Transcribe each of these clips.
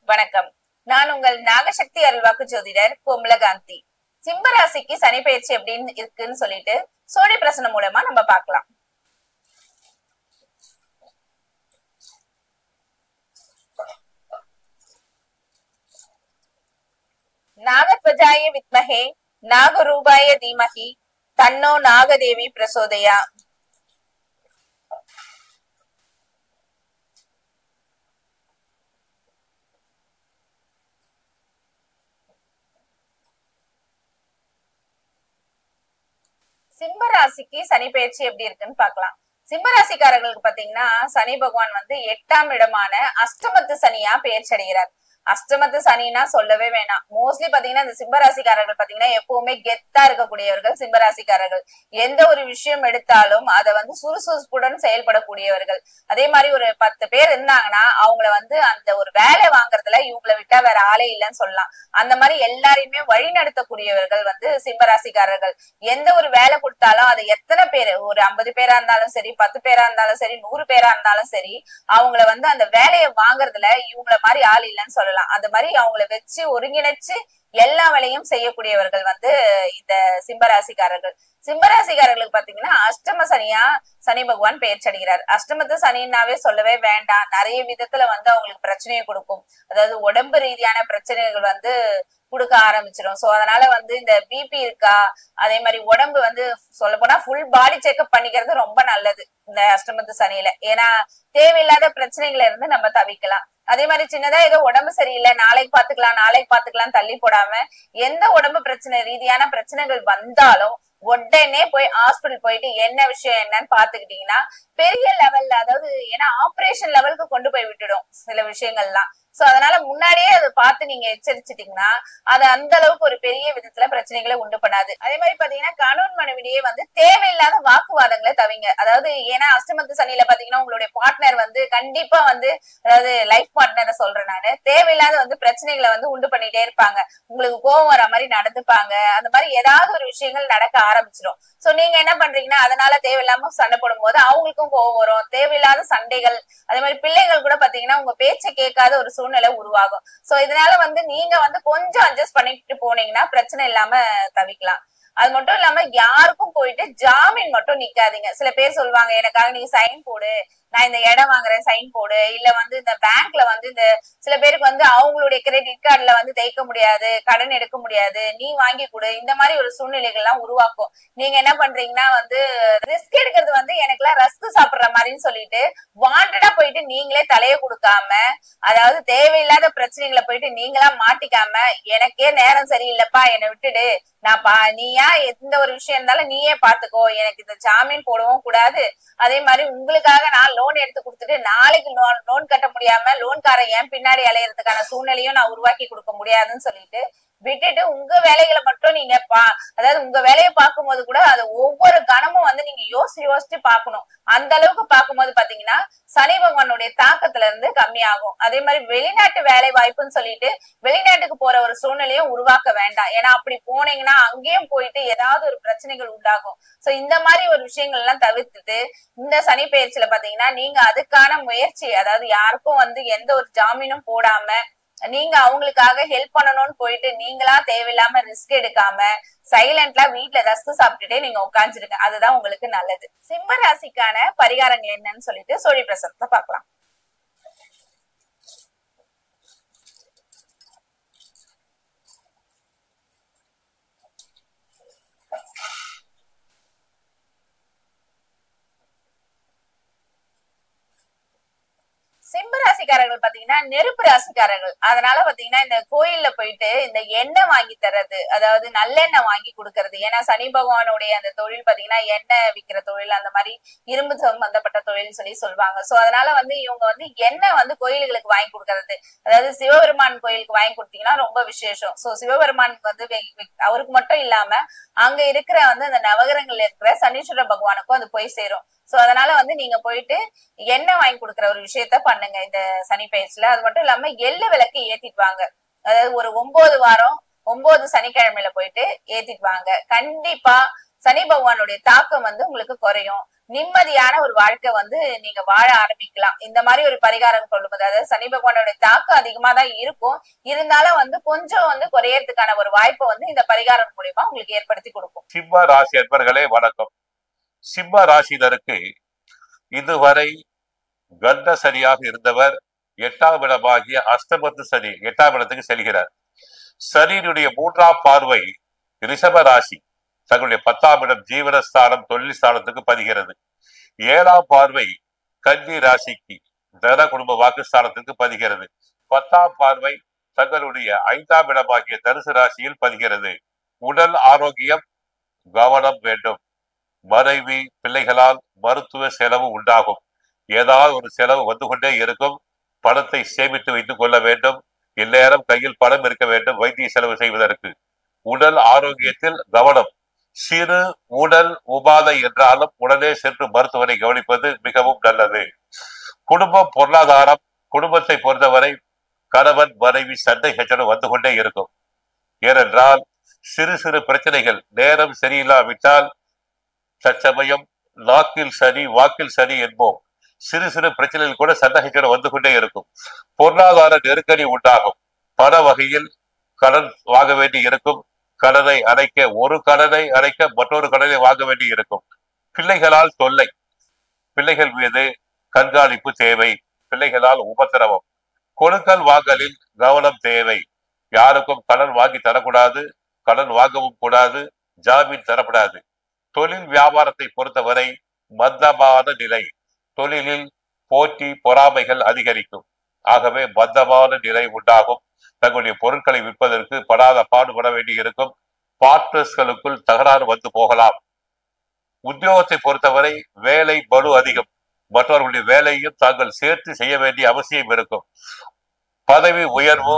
வணக்கம். நான் உங்கள் நாகசக்தி அருள்வாக்கு ஜோதிடர் கோமலகாந்தி. சிம்மராசிக்கு சனி பயிற்சி எப்படின்னு இருக்குன்னு சொல்லிட்டு சோழி பிரசனம் மூலமா நம்ம பார்க்கலாம். நாகத்வஜாய வித்மஹே நாகரூபாய தீமஹி தன்னோ நாகதேவி பிரசோதயா. சிம்ம ராசிக்கு சனி பயிற்சி எப்படி இருக்குன்னு பாக்கலாம். சிம்ம ராசிக்காரர்களுக்கு பாத்தீங்கன்னா சனி பகவான் 8ஆம் இடமான அஷ்டமத்து சனியா பெயர்ச்சி அடைகிறார். அஷ்டமத்து சனினா சொல்லவே வேணாம். மோஸ்ட்லி பாத்தீங்கன்னா இந்த சிம்மராசிக்காரர்கள் பாத்தீங்கன்னா எப்பவுமே கெத்தா இருக்கக்கூடியவர்கள் சிம்மராசிக்காரர்கள். எந்த ஒரு விஷயம் எடுத்தாலும் அதை சுறுசுறுப்புடன் செயல்படக்கூடியவர்கள். அதே மாதிரி ஒரு 10 பேர் இருந்தாங்கன்னா அவங்கள அந்த ஒரு வேலை வாங்குறதுல இவங்களை விட்டா வேற ஆளே இல்லைன்னு சொல்லலாம். அந்த மாதிரி எல்லாரையுமே வழி நடத்தக்கூடியவர்கள் சிம்மராசிக்காரர்கள். எந்த ஒரு வேலை கொடுத்தாலும் அது எத்தனை பேரு, ஒரு 50 பேரா இருந்தாலும் சரி, 10 பேரா இருந்தாலும் சரி, 100 பேரா இருந்தாலும் சரி, அவங்கள அந்த வேலையை வாங்குறதுல இவங்கள மாதிரி ஆள் இல்லைன்னு சொல்லலாம். அந்த மாதிரி அவங்கள வச்சு ஒருங்கிணைச்சு எல்லா வேலையும் செய்யக்கூடியவர்கள் இந்த சிம்மராசிக்காரர்கள். சிம்மராசிக்காரர்களுக்கு பாத்தீங்கன்னா அஷ்டம சனியா சனி பகவான் பெயர்ச்சி அடைகிறார். அஷ்டமத்து சனின்னாவே சொல்லவே வேண்டாம். நிறைய விதத்துல அவங்களுக்கு பிரச்சனையை கொடுக்கும். அதாவது உடம்பு ரீதியான பிரச்சனைகள் கொடுக்க ஆரம்பிச்சிடும். சோ அதனால இந்த பிபி இருக்கா, அதே மாதிரி உடம்பு சொல்ல போனா ஃபுல் பாடி செக்அப் பண்ணிக்கிறது ரொம்ப நல்லது இந்த அஷ்டமத்து சனியில. ஏன்னா தேவையில்லாத பிரச்சனைகளை இருந்து நம்ம தவிக்கலாம். அதே மாதிரி சின்னதா ஏதோ உடம்பு சரியில்லை, நாளைக்கு பாத்துக்கலாம் தள்ளி போடாம எந்த உடம்பு பிரச்சனை ரீதியான பிரச்சனைகள் வந்தாலும் உடனே போய் ஹாஸ்பிட்டல் போயிட்டு என்ன விஷயம் என்னன்னு பாத்துக்கிட்டீங்கன்னா பெரிய லெவல்ல, அதாவது ஏன்னா ஆபரேஷன் லெவலுக்கு கொண்டு போய் விட்டுடும் சில விஷயங்கள்லாம். சோ அதனால முன்னாடியே அதை பார்த்து நீங்க எச்சரிச்சிட்டீங்கன்னா அது அந்த அளவுக்கு ஒரு பெரிய விதத்துல பிரச்சனைகளை உண்டு பண்ணாது. அதே மாதிரி பாத்தீங்கன்னா கணவன் மனைவிடையே தேவையில்லாத வாக்குவாதங்களை தவிங்க. அதாவது ஏன்னா அஷ்டமத்து சனியில பாத்தீங்கன்னா உங்களுடைய பார்ட்னர் கண்டிப்பா அதாவது லைஃப் பார்ட்னரை சொல்றேன் நானு, தேவையில்லாத பிரச்சனைகளை உண்டு பண்ணிட்டே இருப்பாங்க. உங்களுக்கு கோபம் வர மாதிரி நடந்துப்பாங்க. அந்த மாதிரி ஏதாவது ஒரு விஷயங்கள் நடக்க ஆரம்பிச்சிடும். சோ நீங்க என்ன பண்றீங்கன்னா அதனால தேவையில்லாம சண்டை போடும் போது அவங்களுக்கும் கோபம் வரும், தேவையில்லாத சண்டைகள். அதே மாதிரி பிள்ளைகள் கூட பாத்தீங்கன்னா உங்க பேச்சை கேட்காத ஒரு சூழ்நிலை உருவாகும். சோ இதனால நீங்க கொஞ்சம் அட்ஜஸ்ட் பண்ணிட்டு போனீங்கன்னா பிரச்சனை இல்லாம தவிக்கலாம். அது மட்டும் இல்லாம யாருக்கும் போயிட்டு ஜாமீன் மட்டும் நிக்காதீங்க. சில பேர் சொல்லுவாங்க எனக்காக நீங்க சைன் போடு, நான் இந்த இடம் வாங்குறேன் சைன் போடு, இல்ல இந்த பேங்க்ல இந்த சில பேருக்கு அவங்களுடைய கிரெடிட் கார்டுல தேய்க்க முடியாது, கடன் எடுக்க முடியாது, நீ வாங்கி கொடு, இந்த மாதிரி ஒரு சூழ்நிலைகள் எல்லாம் உருவாக்கும். நீங்க என்ன பண்றீங்கன்னா ரிஸ்க் எடுக்கிறது எனக்கு எல்லாம் ரஸ்க் சாப்பிடுற மாதிரின்னு சொல்லிட்டு வாண்டடா போயிட்டு நீங்களே தலைய கொடுக்காம, அதாவது தேவையில்லாத பிரச்சனைகளை போயிட்டு நீங்களா மாட்டிக்காம, எனக்கே நேரம் சரியில்லைப்பா என்னை விட்டுடு, நீயா எந்த ஒரு விஷயம் இருந்தாலும் நீயே பாத்துக்கோ, எனக்கு இந்த ஜாமீன் போடவும் கூடாது, அதே மாதிரி உங்களுக்காக நான் லோன் எடுத்து கொடுத்துட்டு நாளைக்கு லோன் கட்ட முடியாம லோன்காரன் ஏன் பின்னாடி அலையறதுக்கான சூழ்நிலையும் நான் உருவாக்கி கொடுக்க முடியாதுன்னு சொல்லிட்டு விட்டுட்டு உங்க வேலைகளை மட்டும் நீங்க அதாவது உங்க வேலையை பார்க்கும் போது கூட அது ஒவ்வொரு கணமும் நீங்க யோசிச்சு பார்க்கணும். அந்த அளவுக்கு பார்க்கும்போது பாத்தீங்கன்னா சனி பகவானுடைய தாக்கத்துல இருந்து கம்மியாகும். அதே மாதிரி வெளிநாட்டு வேலை வாய்ப்புன்னு சொல்லிட்டு வெளிநாட்டுக்கு போற ஒரு சூழ்நிலையும் உருவாக்க வேண்டாம். ஏன்னா அப்படி போனீங்கன்னா அங்கேயும் போயிட்டு ஏதாவது ஒரு பிரச்சனைகள் உண்டாகும். சோ இந்த மாதிரி ஒரு விஷயங்கள் எல்லாம் தவிர்த்துட்டு இந்த சனி பயிற்சியில பாத்தீங்கன்னா நீங்க அதுக்கான முயற்சி, அதாவது யாருக்கும் எந்த ஒரு ஜாமீனும் போடாம நீங்க அவங்களுக்காக ஹெல்ப் பண்ணணும்னு போயிட்டு நீங்களா தேவையில்லாம ரிஸ்க் எடுக்காம சைலண்ட்லா வீட்டுல ரஸ்க் சாப்பிட்டுட்டே நீங்க உட்காந்துருங்க. அதுதான் உங்களுக்கு நல்லது. சிம்ம ராசிக்கான பரிகாரங்கள் என்னன்னு சொல்லிட்டு சோழி பிரசனத்தை பார்க்கலாம். சிம்ம ராசிக்காரர்கள் பாத்தீங்கன்னா நெருப்பு ராசிக்காரர்கள். அதனால பாத்தீங்கன்னா இந்த கோயில்ல போயிட்டு இந்த எண்ணெய் வாங்கி தர்றது, அதாவது நல்லெண்ணெய் வாங்கி கொடுக்கறது. ஏன்னா சனி பகவானுடைய அந்த தொழில் பாத்தீங்கன்னா எண்ணெய் விற்கிற தொழில், அந்த மாதிரி இரும்பு சம்பந்தப்பட்ட தொழில் சொல்லி சொல்லுவாங்க. சோ அதனால இவங்க எண்ணெய் கோயில்களுக்கு வாங்கி கொடுக்கறது, அதாவது சிவபெருமான் கோயிலுக்கு வாங்கி கொடுத்தீங்கன்னா ரொம்ப விசேஷம். சோ சிவபெருமானுக்கு அவருக்கு மட்டும் இல்லாம அங்க இருக்கிற அந்த நவகிரகங்கள்ல இருக்கிற சனீஸ்வர பகவானுக்கும் அது போய் சேரும். சோ அதனால நீங்க போயிட்டு எண்ணெய் வாங்கி கொடுக்குற ஒரு விஷயத்த பண்ணுங்க இந்த சனி பயிற்சியில. அது மட்டும் இல்லாம எள்ளு விளக்கு ஏத்திட்டு வாங்க. அதாவது ஒரு 9 வாரம் 9 சனிக்கிழமையில போயிட்டு ஏத்திட்டு வாங்க. கண்டிப்பா சனி பகவானுடைய தாக்கம் உங்களுக்கு குறையும். நிம்மதியான ஒரு வாழ்க்கை வந்து நீங்க வாழ ஆரம்பிக்கலாம். இந்த மாதிரி ஒரு பரிகாரம் சொல்லும்போது, அதாவது சனி பகவானோட தாக்கம் அதிகமா தான் இருக்கும், இருந்தாலும் வந்து கொஞ்சம் வந்து குறையறதுக்கான ஒரு வாய்ப்பை வந்து இந்த பரிகாரம் மூலியமா உங்களுக்கு ஏற்படுத்தி கொடுக்கும். சிம்ம ராசி அன்பர்களே வணக்கம். சிம்ம ராசினருக்கு இதுவரை கண்ட சனியாக இருந்தவர் 8ஆம் இடமாகிய அஷ்டமத்து சனி 8ஆம் இடத்துக்கு செல்கிறார். சனியினுடைய 3ஆம் பார்வை ரிஷப ராசி தங்களுடைய 10ஆம் இடம் ஜீவனஸ்தானம் தொழில் ஸ்தானத்துக்கு பதிகிறது. 7ஆம் பார்வை கன்னி ராசிக்கு தன குடும்ப வாக்குஸ்தானத்துக்கு பதிகிறது. 10ஆம் பார்வை தங்களுடைய 5ஆம் இடமாகிய தனுசு ராசியில் பதிகிறது. உடல் ஆரோக்கியம் கவனம் வேண்டும். மனைவி பிள்ளைகளால் மருத்துவ செலவு உண்டாகும். ஏதாவது ஒரு செலவு வந்து கொண்டே இருக்கும். பணத்தை சேமித்து வைத்துக் கொள்ள வேண்டும். இந்நேரம் கையில் பணம் இருக்க வேண்டும் வைத்திய செலவு செய்வதற்கு. உடல் ஆரோக்கியத்தில் கவனம். சிறு உடல் உபாதை என்றாலும் உடனே சென்று மருத்துவரை கவனிப்பது மிகவும் நல்லது. குடும்பம் பொருளாதாரம் குடும்பத்தை பொறுத்தவரை கணவன் மனைவி சண்டை சச்சரவு வந்து கொண்டே இருக்கும். ஏனென்றால் சிறு சிறு பிரச்சனைகள் நேரம் சரியில்லாவிட்டால் தற்சமயம் நாக்கில் சனி வாக்கில் சனி என்போம். சிறு சிறு பிரச்சனைகள் கூட சண்டை சச்சரவு வந்து கொண்டே இருக்கும். பொருளாதார நெருக்கடி உண்டாகும். பண வகையில் கடன் வாங்க வேண்டி இருக்கும். கடனை அடைக்க ஒரு கடனை அடைக்க மற்றொரு கடனை வாங்க வேண்டி இருக்கும். பிள்ளைகளால் தொல்லை. பிள்ளைகள் மீது கண்காணிப்பு தேவை. பிள்ளைகளால் உபத்திரவம். கொடுக்கல் வாங்கலில் கவனம் தேவை. யாருக்கும் கடன் வாங்கி தரக்கூடாது, கடன் வாங்கவும் கூடாது, ஜாமீன் தரப்படாது. தொழில் வியாபாரத்தை பொறுத்தவரை மந்தமான நிலை. தொழிலில் போட்டி பொறாமைகள் அதிகரிக்கும். ஆகவே மந்தமான நிலை உண்டாகும். தங்களுடைய பொருட்களை விற்பதற்கு படாத பாடுபட வேண்டி இருக்கும். பார்ட்னர்ஸ்களுக்குள் தகராறு வந்து போகலாம். உத்தியோகத்தை பொறுத்தவரை வேலை பளு அதிகம். மற்றவர்களுடைய வேலையும் தாங்கள் சேர்த்து செய்ய வேண்டிய அவசியம் இருக்கும். பதவி உயர்வு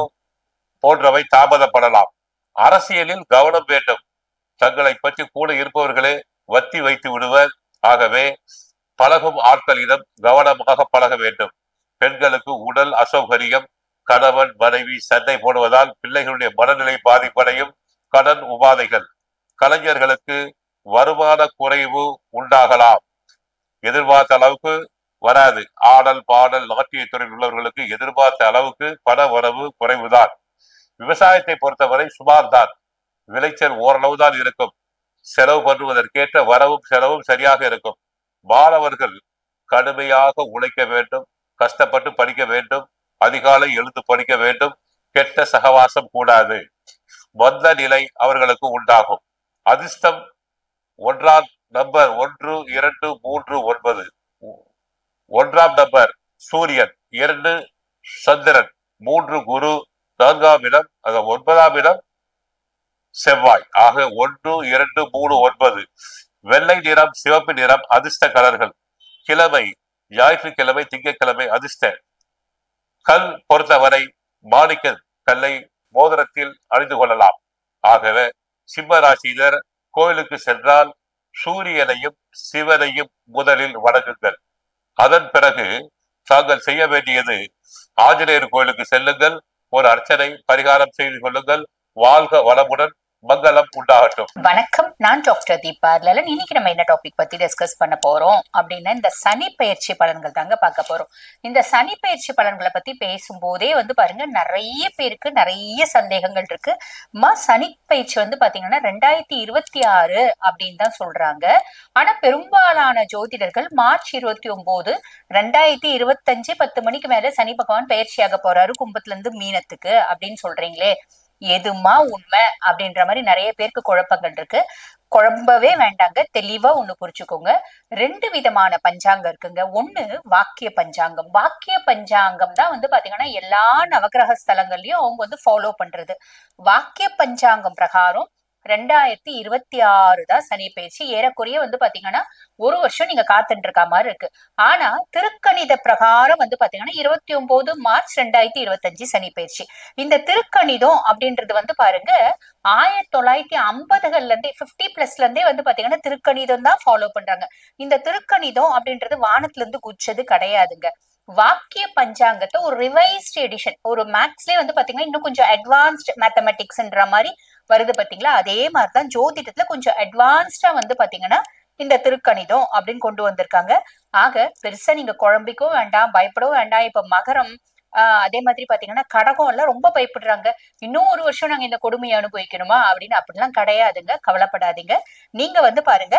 போன்றவை தாமதப்படலாம். அரசியலில் கவனம் வேண்டும். தங்களை பற்றி கூட இருப்பவர்களே வத்தி வைத்து விடுவர். ஆகவே பழகும் ஆட்களிடம் கவனமாக பழக வேண்டும். பெண்களுக்கு உடல் அசௌகரியம். கணவன் மனைவி சண்டை போடுவதால் பிள்ளைகளுடைய மனநிலை பாதிப்படையும். கடன் உபாதைகள். கலைஞர்களுக்கு வருமான குறைவு உண்டாகலாம். எதிர்பார்த்த அளவுக்கு வராது. ஆடல் பாடல் நாட்டிய துறையில் உள்ளவர்களுக்கு எதிர்பார்த்த அளவுக்கு பண வரவு குறைவுதான். விவசாயத்தை பொறுத்தவரை சுமார் தான். விளைச்சல் ஓரளவு தான் இருக்கும். செலவு பண்ணுவதற்கேற்ற வரவும் செலவும் சரியாக இருக்கும். மாணவர்கள் கடுமையாக உழைக்க வேண்டும். கஷ்டப்பட்டு படிக்க வேண்டும். அதிகாலை எழுந்து படிக்க வேண்டும். கெட்ட சகவாசம் கூடாது. மந்த நிலை அவர்களுக்கு உண்டாகும். அதிர்ஷ்டம் 1ஆம் நம்பர் 1, 2, 3, 9. 1ஆம் நம்பர் சூரியன், 2 சந்திரன், 3 குரு, 4ஆம் இடம் 9ஆம் இடம் செவ்வாய். ஆக 1, 2, 3, 9. வெள்ளை நிறம் சிவப்பு நிறம் அதிர்ஷ்ட கலர்கள். கிழமை ஞாயிற்றுக்கிழமை திங்கட்கிழமை அதிர்ஷ்ட கல் பொறுத்தவரை மாணிக்க கல்லை மோதிரத்தில் அணிந்து கொள்ளலாம். ஆகவே சிம்ம ராசியினர் கோயிலுக்கு சென்றால் சூரியனையும் சிவனையும் முதலில் வணங்குங்கள். அதன் பிறகு தாங்கள் செய்ய வேண்டியது ஆஞ்சநேயர் கோயிலுக்கு செல்லுங்கள். ஒரு அர்ச்சனை பரிகாரம் செய்து கொள்ளுங்கள். வாழ்க வளமுடன், மங்களம் உண்டாகட்டும். வணக்கம், நான் டாக்டர் தீபா லலன். இன்னைக்கு நம்ம என்ன டாபிக் பத்தி டிஸ்கஸ் பண்ண போறோம் அப்படின்னா, இந்த சனி பயிற்சி பலன்கள் தாங்க பார்க்க போறோம். இந்த சனி பயிற்சி பலன்களை பத்தி பேசும்போதே வந்து பாருங்க, நிறைய பேருக்கு நிறைய சந்தேகங்கள் இருக்கு. சனி பயிற்சி வந்து பாத்தீங்கன்னா 2026 அப்படின்னு தான் சொல்றாங்க. ஆனா பெரும்பாலான ஜோதிடர்கள் மார்ச் 29, 2025 10 மணிக்கு மேல சனி பகவான் பயிற்சியாக போறாரு கும்பத்துல இருந்து மீனத்துக்கு அப்படின்னு சொல்றீங்களே, எதுமா உண்மை அப்படின்ற மாதிரி நிறைய பேருக்கு குழப்பங்கள் இருக்கு. குழம்பவே வேண்டாங்க, தெளிவா ஒண்ணு புரிச்சுக்கோங்க. 2 விதமான பஞ்சாங்கம் இருக்குங்க. ஒண்ணு வாக்கிய பஞ்சாங்கம். வாக்கிய பஞ்சாங்கம் தான் வந்து பாத்தீங்கன்னா எல்லா நவகிரக ஸ்தலங்கள்லயும் அவங்க வந்து ஃபாலோ பண்றது. வாக்கிய பஞ்சாங்கம் பிரகாரம் 2026 தான் சனி பயிற்சி. ஏறக்குறைய வந்து பாத்தீங்கன்னா ஒரு வருஷம் நீங்க காத்துட்டு இருக்க மாதிரி இருக்கு. ஆனா திருக்கணித பிரகாரம் வந்து பாத்தீங்கன்னா 29 மார்ச் 2025 சனி பயிற்சி. இந்த திருக்கணிதம் அப்படின்றது வந்து பாருங்க 1950கள்ல இருந்தே 50+ இருந்தே வந்து பாத்தீங்கன்னா திருக்கணிதம் தான் ஃபாலோ பண்றாங்க. இந்த திருக்கணிதம் அப்படின்றது வானத்துல இருந்து குச்சது கிடையாதுங்க. வாக்கிய பஞ்சாங்கத்தை ஒரு ரிவைஸ்ட் எடிஷன், ஒரு மேக்ஸ்லயே வந்து பாத்தீங்கன்னா இன்னும் கொஞ்சம் அட்வான்ஸ்ட் மேத்தமெட்டிக்ஸ்ன்ற மாதிரி வருது பாத்தீங்களா. அதே மாதிரிதான் ஜோதிடத்துல கொஞ்சம் அட்வான்ஸ்டா வந்து பாத்தீங்கன்னா இந்த திருக்கணிதம் அப்படின்னு கொண்டு வந்திருக்காங்க. ஆக பெருசா நீங்க குழம்பிக்கவும் வேண்டாம், பயப்படவும் வேண்டாம். இப்ப மகரம் அதே மாதிரி பாத்தீங்கன்னா கடகம் எல்லாம் ரொம்ப பயப்படுறாங்க. இன்னும் ஒரு வருஷம் நாங்க இந்த கொடுமையை அனுபவிக்கணுமா அப்படின்னு, அப்படிலாம் கிடையாதுங்க, கவலைப்படாதீங்க. நீங்க வந்து பாருங்க,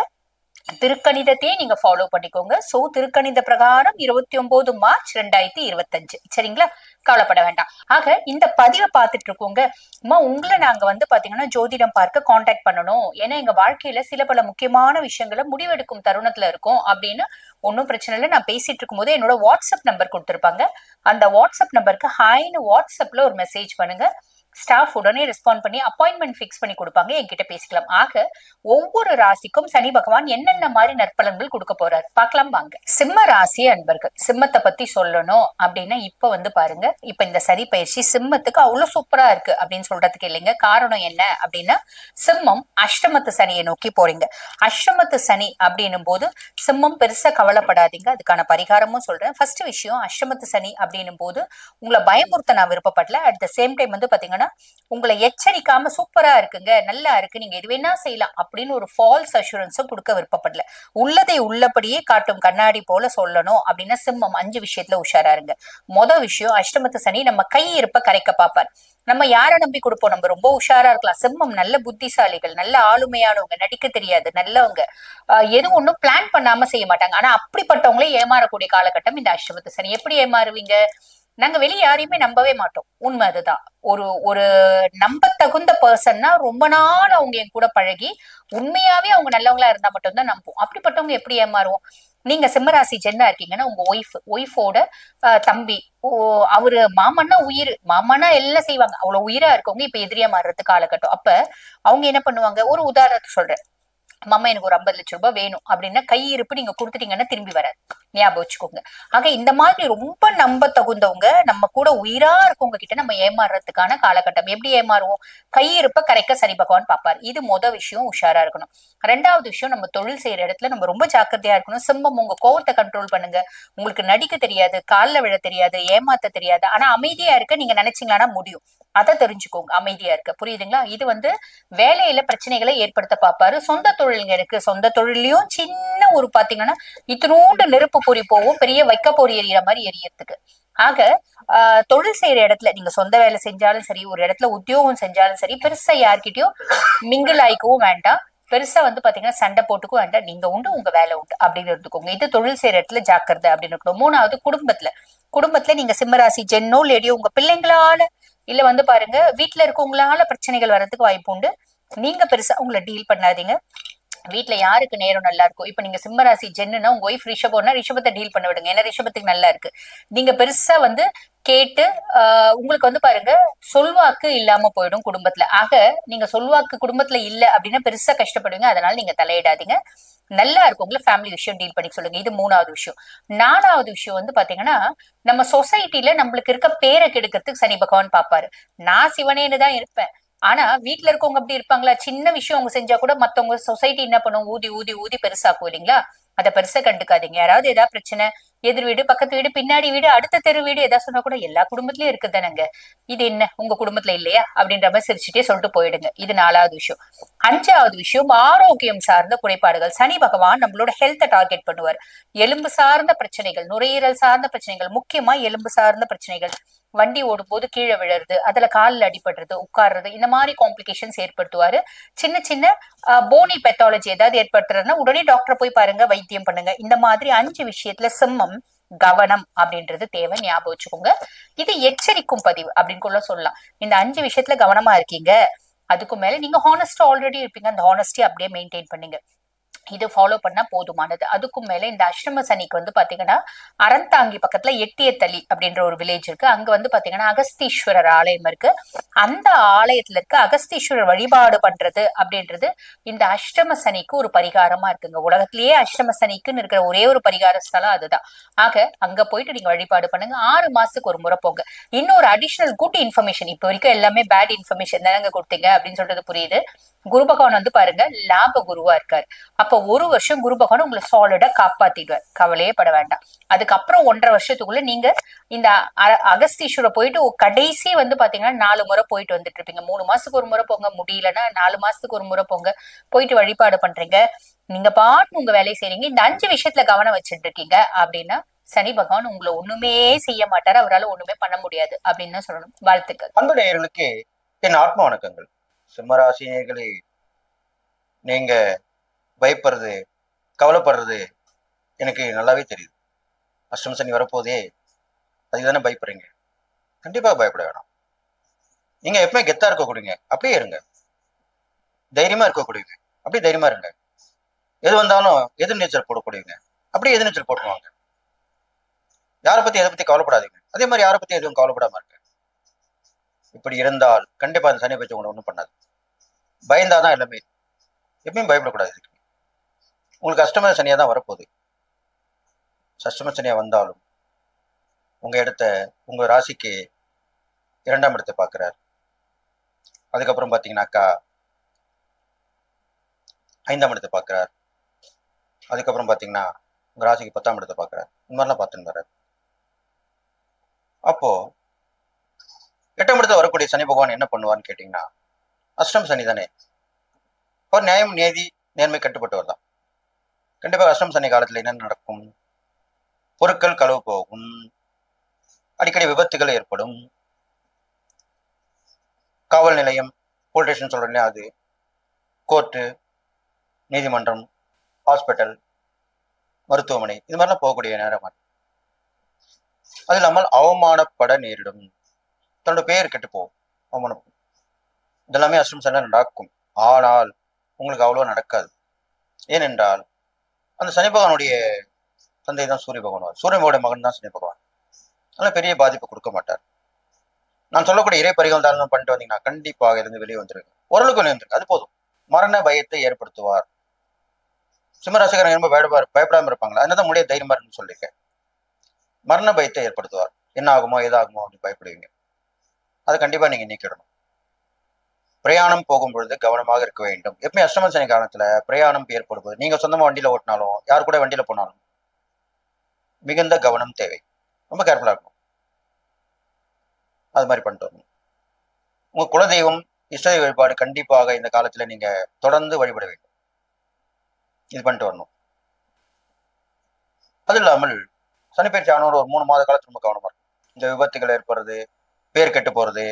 திருக்கணிதத்தையே நீங்க ஃபாலோ பண்ணிக்கோங்க. சோ திருக்கணித பிரகாரம் 29 மார்ச் 2025, சரிங்களா? கவலைப்பட வேண்டாம். ஆக இந்த பதிவை பார்த்துட்டு இருக்கோங்க அம்மா, உங்களை நாங்க வந்து பாத்தீங்கன்னா ஜோதிடம் பார்க்க காண்டாக்ட் பண்ணணும், ஏன்னா எங்க வாழ்க்கையில சில பல முக்கியமான விஷயங்களை முடிவெடுக்கும் தருணத்துல இருக்கும் அப்படின்னு. ஒன்னும் பிரச்சனை இல்லை, நான் பேசிட்டு இருக்கும் போது என்னோட வாட்ஸ்அப் நம்பர் கொடுத்துருப்பாங்க. அந்த வாட்ஸ்அப் நம்பருக்கு ஹாய்னு வாட்ஸ்அப்ல ஒரு மெசேஜ் பண்ணுங்க. ஸ்டாஃப் உடனே ரெஸ்பாண்ட் பண்ணி அப்பாயின்மெண்ட் ஃபிக்ஸ் பண்ணி கொடுப்பாங்க, என்கிட்ட பேசிக்கலாம். ஆக ஒவ்வொரு ராசிக்கும் சனி பகவான் என்னென்ன மாதிரி நற்பலன்கள் கொடுக்க போறாரு பார்க்கலாம் வாங்க. சிம்ம ராசி அன்பர்கள், சிம்மத்தை பத்தி சொல்லணும் அப்படின்னா இப்ப வந்து பாருங்க, இப்ப இந்த சனி பயிற்சி சிம்மத்துக்கு அவ்வளவு சூப்பரா இருக்கு அப்படின்னு சொல்றதுக்கு இல்லைங்க. காரணம் என்ன அப்படின்னா, சிம்மம் அஷ்டமத்து சனியை நோக்கி போறீங்க. அஷ்டமத்து சனி அப்படின்னும் போது சிம்மம் பெருசா கவலைப்படாதீங்க, அதுக்கான பரிகாரமும் சொல்றேன். ஃபர்ஸ்ட் விஷயம், அஷ்டமத்து சனி அப்படின்னும் போது உங்களை பயமுறுத்த நான் விருப்பப்படல. அட் த சேம் டைம் வந்து பாத்தீங்கன்னா உங்களை எச்சரிக்காம சூப்பரா இருக்குங்க, நல்லா இருக்கு, நீங்க எது வேணா செய்யலாம் அப்படின்னு ஒரு ஃபால்ஸ் அஷூரன்ஸும் கொடுக்க விருப்பப்படல. உள்ளதை உள்ளபடியே காட்டும் கண்ணாடி போல சொல்லணும் அப்படின்னா சிம்மம் 5 விஷயத்துல உஷாரா இருங்க. மொதல் விஷயம், அஷ்டமத்து சனி நம்ம கை இருப்ப கரைக்க பார்ப்பார். நம்ம யாரை நம்பி கொடுப்போம்? நம்ம ரொம்ப உஷாரா இருக்கலாம். சிம்மம் நல்ல புத்திசாலிகள், நல்ல ஆளுமையானவங்க, நடிக்க தெரியாது, நல்லவங்க, எதுவும் ஒண்ணும் பிளான் பண்ணாம செய்ய மாட்டாங்க. ஆனா அப்படிப்பட்டவங்களே ஏமாறக்கூடிய காலகட்டம் இந்த அஷ்டமத்து சனி. எப்படி ஏமாறுவீங்க? நாங்க வெளியே யாரையுமே நம்பவே மாட்டோம், உண்மை அதுதான். ஒரு ஒரு நம்ப தகுந்த பர்சன்னா ரொம்ப நாள் அவங்க என் கூட பழகி உண்மையாவே அவங்க நல்லவங்களா இருந்தா மட்டும்தான் நம்புவோம். அப்படிப்பட்டவங்க எப்படி ஏமாறுவோம்? நீங்க சிம்மராசி ஜென்னா இருக்கீங்கன்னா உங்க ஒய்ஃபோட தம்பி, அவரு மாமன்னா உயிர், மாமன்னா எல்லாம் செய்வாங்க, அவ்வளவு உயிரா இருக்கவங்க இப்ப எதிரியா மாறுறது காலகட்டம். அப்ப அவங்க என்ன பண்ணுவாங்க? ஒரு உதாரணத்துக்கு சொல்றேன். மாமா எனக்கு ஒரு 50 லட்சம் ரூபாய் வேணும் அப்படின்னா கையிருப்பு நீங்க கொடுத்துட்டீங்கன்னா திரும்பி வராது, ஞாபகம் வச்சுக்கோங்க. ஆக இந்த மாதிரி ரொம்ப நம்ப தகுந்தவங்க, நம்ம கூட உயிரா இருக்கவங்க கிட்ட நம்ம ஏமாறுறதுக்கான காலகட்டம். எப்படி ஏமாறுவோம்? கையிருப்ப கரைக்க சனி பகவான் பாப்பார். இது மொதல் விஷயம், உஷாரா இருக்கணும். ரெண்டாவது விஷயம், நம்ம தொழில் செய்யற இடத்துல நம்ம ரொம்ப ஜாக்கிரதையா இருக்கணும். சிம்மம், உங்க கோவத்தை கண்ட்ரோல் பண்ணுங்க. உங்களுக்கு நடிக்க தெரியாது, காலில் விழ தெரியாது, ஏமாத்த தெரியாது, ஆனா அமைதியா இருக்க நீங்க நினைச்சீங்கன்னா முடியும். அதை தெரிஞ்சுக்கோங்க, அமைதியா இருக்க, புரியுதுங்களா? இது வந்து வேலையில பிரச்சனைகளை ஏற்படுத்த பாப்பாரு. சொந்த தொழிலுங்க இருக்கு, சொந்த தொழிலையும் சின்ன ஒரு பாத்தீங்கன்னா இத்தினோண்டு நெருப்பு பொறி போகும், பெரிய வைக்க பொறி எறிகிற மாதிரி எரியறதுக்கு. ஆக தொழில் செய்யற இடத்துல நீங்க சொந்த வேலை செஞ்சாலும் சரி, ஒரு இடத்துல உத்தியோகம் செஞ்சாலும் சரி, பெருசா யார்கிட்டயும் மிங்கிள் ஆயிக்கவும் வேண்டாம், பெருசா வந்து பாத்தீங்கன்னா சண்டை போட்டுக்கும் வேண்டாம். நீங்க உண்டு, உங்க வேலை உண்டு அப்படின்னு இருந்துக்கோங்க. இது தொழில் செய்யற இடத்துல ஜாக்கிரதை அப்படின்னு இருக்கணும். மூணாவது, குடும்பத்துல நீங்க சிம்மராசி ஜென்னோ லேடியோ உங்க பிள்ளைங்களால இல்ல வந்து பாருங்க வீட்டுல இருக்கவங்களால பிரச்சனைகள் வர்றதுக்கு வாய்ப்பு உண்டு. நீங்க பெருசா உங்களை டீல் பண்ணாதீங்க. வீட்டுல யாருக்கு நேரம் நல்லா இருக்கும்? இப்ப நீங்க சிம்மராசி ஜென்னுனா உங்க ஒய்ஃப் ரிஷபம்னா ரிஷபத்தை டீல் பண்ண விடுங்க, ஏன்னா ரிஷபத்துக்கு நல்லா இருக்கு. நீங்க பெருசா வந்து கேட்டு உங்களுக்கு வந்து பாருங்க சொல்வாக்கு இல்லாம போயிடும் குடும்பத்துல. ஆக நீங்க சொல்வாக்கு குடும்பத்துல இல்ல அப்படின்னா பெருசா கஷ்டப்படுவீங்க. அதனால நீங்க தலையிடாதீங்க. நல்லா இருக்கும், உங்களை ஃபேமிலி விஷயம் டீல் பண்ணி சொல்லுங்க. இது மூணாவது விஷயம். நாலாவது விஷயம் வந்து பாத்தீங்கன்னா, நம்ம சொசைட்டில நம்மளுக்கு இருக்க பேரை கெடுக்கிறதுக்கு சனி பகவான் பாப்பாரு. நான் சிவனேன்னு தான் இருப்பேன், ஆனா வீட்டுல இருக்கவங்க அப்படி இருப்பாங்களா? சின்ன விஷயம் அவங்க செஞ்சா கூட மத்தவங்க சொசைட்டி என்ன பண்ணும்? ஊதி ஊதி ஊதி பெருசாக்கும் இல்லைங்களா? அதை பெருசா கண்டுக்காதீங்க. யாராவது ஏதாவது பிரச்சனை, எதிர் வீடு, பக்கத்து வீடு, பின்னாடி வீடு, அடுத்த தெரு வீடு ஏதாவது சொன்னா கூட எல்லா குடும்பத்திலயும் இருக்குதானங்க, இது என்ன உங்க குடும்பத்துல இல்லையா அப்படின்ற மாதிரி சிரிச்சுட்டே சொல்லிட்டு போயிடுங்க. இது நாலாவது விஷயம். அஞ்சாவது விஷயம், ஆரோக்கியம் சார்ந்த குறைபாடுகள். சனி பகவான் நம்மளோட ஹெல்த்தை டார்கெட் பண்ணுவார். எலும்பு சார்ந்த பிரச்சனைகள், நுரையீரல் சார்ந்த பிரச்சனைகள், முக்கியமா எலும்பு சார்ந்த பிரச்சனைகள், வண்டி ஓடும் போது கீழே விழுறது, அதுல காலில் அடிபடுறது, உட்கார்றது, இந்த மாதிரி காம்ப்ளிகேஷன்ஸ் ஏற்படுத்துவாரு. சின்ன சின்ன போனி பெத்தாலஜி ஏதாவது ஏற்படுத்துறதுன்னா உடனே டாக்டரை போய் பாருங்க, வைத்தியம் பண்ணுங்க. இந்த மாதிரி 5 விஷயத்துல சிம்மம் கவனம் அப்படின்றது தேவை, ஞாபகம் வச்சுக்கோங்க. இது எச்சரிக்கும் பதிவு அப்படின்னு கூட சொல்லலாம். இந்த 5 விஷயத்துல கவனமா இருக்கீங்க, அதுக்கு மேல நீங்க ஹானஸ்டா ஆல்ரெடி இருப்பீங்க, அந்த ஹானஸ்டி அப்படியே மெயின்டைன் பண்ணுங்க. இது ஃபாலோ பண்ணா போதுமானது. அதுக்கும் மேல இந்த அஷ்டம சனிக்கு வந்து பாத்தீங்கன்னா அறந்தாங்கி பக்கத்துல எட்டியத்தளி அப்படின்ற ஒரு வில்லேஜ் இருக்கு. அங்க வந்து பாத்தீங்கன்னா அகஸ்தீஸ்வரர் ஆலயம் இருக்கு. அந்த ஆலயத்துல இருக்க அகஸ்தீஸ்வரர் வழிபாடு பண்றது அப்படின்றது இந்த அஷ்டம சனிக்கு ஒரு பரிகாரமா இருக்குங்க. உலகத்திலேயே அஷ்டம சனிக்குன்னு இருக்கிற ஒரே ஒரு பரிகார ஸ்தலம் அதுதான். ஆக அங்க போயிட்டு நீங்க வழிபாடு பண்ணுங்க. 6 மாசத்துக்கு ஒரு முறை போங்க. இன்னொரு அடிஷனல் குட் இன்ஃபர்மேஷன், இப்ப வரைக்கும் எல்லாமே பேட் இன்ஃபர்மேஷன் தானங்க கொடுத்தீங்க அப்படின்னு சொல்றது புரியுது. குரு பகவான் வந்து பாருங்க லாப குருவா இருக்காரு. அப்ப ஒரு வருஷம் குரு பகவான் உங்களை சாலிடா காப்பாத்திடுவார், கவலையே பட வேண்டாம். அதுக்கப்புறம் 1.5 வருஷத்துக்குள்ள நீங்க இந்த அகஸ்தீஸ்வரர் போயிட்டு கடைசி வந்து பாத்தீங்கன்னா 4 முறை போயிட்டு வந்துட்டு இருப்பீங்க. 3 மாசத்துக்கு ஒரு முறை போங்க, முடியலன்னா 4 மாசத்துக்கு ஒரு முறை போங்க, போயிட்டு வழிபாடு பண்றீங்க. நீங்க பாட்டு உங்க வேலையை செய்றீங்க, இந்த 5 விஷயத்துல கவனம் வச்சுட்டு இருக்கீங்க அப்படின்னா சனி பகவான் உங்களை ஒண்ணுமே செய்ய மாட்டாரு, அவரால் ஒண்ணுமே பண்ண முடியாது அப்படின்னு தான் சொல்லணும். வாழ்த்துக்கள். அன்பு நேயர்களுக்கு என் ஆத்ம வணக்கங்கள். சிம்மராசி நேயர்களே, நீங்க பயப்படுறது, கவலைப்படுறது எனக்கு நல்லாவே தெரியுது. அஷ்டம சனி வரப்போதே, அதுக்கு தானே பயப்படுறீங்க. கண்டிப்பாக பயப்பட வேணாம். நீங்க எப்பவுமே கெத்தா இருக்கக்கூடியங்க, அப்படியே இருங்க. தைரியமா இருக்கக்கூடியங்க, அப்படியே தைரியமா இருங்க. எது வந்தாலும் எதிர்நீச்சல் போடக்கூடியவங்க, அப்படியே எதிர்நீச்சல் போட்டுருவாங்க. யாரை பத்தி எதை பத்தி கவலைப்படாதீங்க. அதே மாதிரி யாரை பத்தி எதுவும் கவலைப்படாம இருங்க. இப்படி இருந்தால் கண்டிப்பா அந்த சனி பயிற்சி உங்களை ஒன்றும் பண்ணாது. பயந்தாதான் எல்லாமே. எப்பயும் பயப்படக்கூடாது. உங்களுக்கு அஷ்டம சனியா தான் வரப்போகுது. அஷ்டம சனியா வந்தாலும் உங்க இடத்த, உங்க ராசிக்கு 2ஆம் இடத்தை பார்க்கிறார். அதுக்கப்புறம் பாத்தீங்கன்னாக்கா 5ஆம் இடத்தை பார்க்கிறார். அதுக்கப்புறம் பாத்தீங்கன்னா உங்க ராசிக்கு 10ஆம் இடத்தை பார்க்கிறார். இந்த மாதிரிலாம் பார்த்துன்னு வர்றாரு. அப்போ 8ஆம் இடத்துல வரக்கூடிய சனி பகவான் என்ன பண்ணுவான்னு கேட்டீங்கன்னா, அஷ்டம் சனி தானே, அவர் நியாயம், நீதி, நேர்மை கட்டுப்பட்டவர் தான். கண்டிப்பா அஷ்டம் சனி காலத்துல என்ன நடக்கும்? பொருட்கள் களவு போகும், அடிக்கடி விபத்துகள் ஏற்படும், காவல் நிலையம், போலீஸ் ஸ்டேஷன் சொல்றேன், அது கோர்ட்டு, நீதிமன்றம், ஹாஸ்பிட்டல், மருத்துவமனை, இது மாதிரிலாம் போகக்கூடிய நேரம். அது இல்லாமல் அவமானப்பட நேரிடும், தன்னோட பெயர் கெட்டு போகும், அவமானம். இதெல்லாமே அஷ்டம் சனி நடக்கும். ஆனால் உங்களுக்கு அவ்வளோ நடக்காது. ஏனென்றால் அந்த சனி பகவானுடைய தந்தை தான் சூரிய பகவான். சூரியனுடைய மகன் தான் சனி பகவான். அதனால பெரிய பாதிப்பு கொடுக்க மாட்டார். நான் சொல்லக்கூடிய இறை பரிகாரம் பண்ணிட்டு வந்தீங்கன்னா கண்டிப்பாக இருந்து வெளியே வந்துருங்க. ஓரளவுக்கு வெளியே வந்துருக்கு, அது போதும். மரண பயத்தை ஏற்படுத்துவார். சிம்மராசிக்காரங்க ரொம்ப பயப்படாம இருப்பாங்களா? அதனால முடிய தைரியமா இருக்குன்னு சொல்லியிருக்கேன். மரண பயத்தை ஏற்படுத்துவார். என்ன ஆகுமோ ஏதாகுமோ அப்படின்னு பயப்படுவீங்க. அதை கண்டிப்பா நீங்க நீக்கிடணும். பிரயாணம் போகும் பொழுது கவனமாக இருக்க வேண்டும். எப்பவுமே அஷ்டம சனி காலத்துல பிரயாணம் ஏற்படுவது, நீங்க சொந்தமா வண்டியில ஓட்டினாலும் யாரு கூட வண்டியில போனாலும் மிகுந்த கவனம் தேவை. ரொம்ப கேர்ஃபுல்லா இருக்கணும். அது மாதிரி பண்ணிட்டு வரணும். உங்க குலதெய்வம், இஷ்ட வழிபாடு கண்டிப்பாக இந்த காலத்துல நீங்க தொடர்ந்து வழிபட வேண்டும். இது பண்ணிட்டு வரணும். அது இல்லாமல் சனிப்பயிற்சி ஆனவர் ஒரு 3 மாத காலத்துல ரொம்ப கவனமா இருக்கும். இந்த விபத்துகள் ஏற்படுறது, பேர் கெட்டு போறது,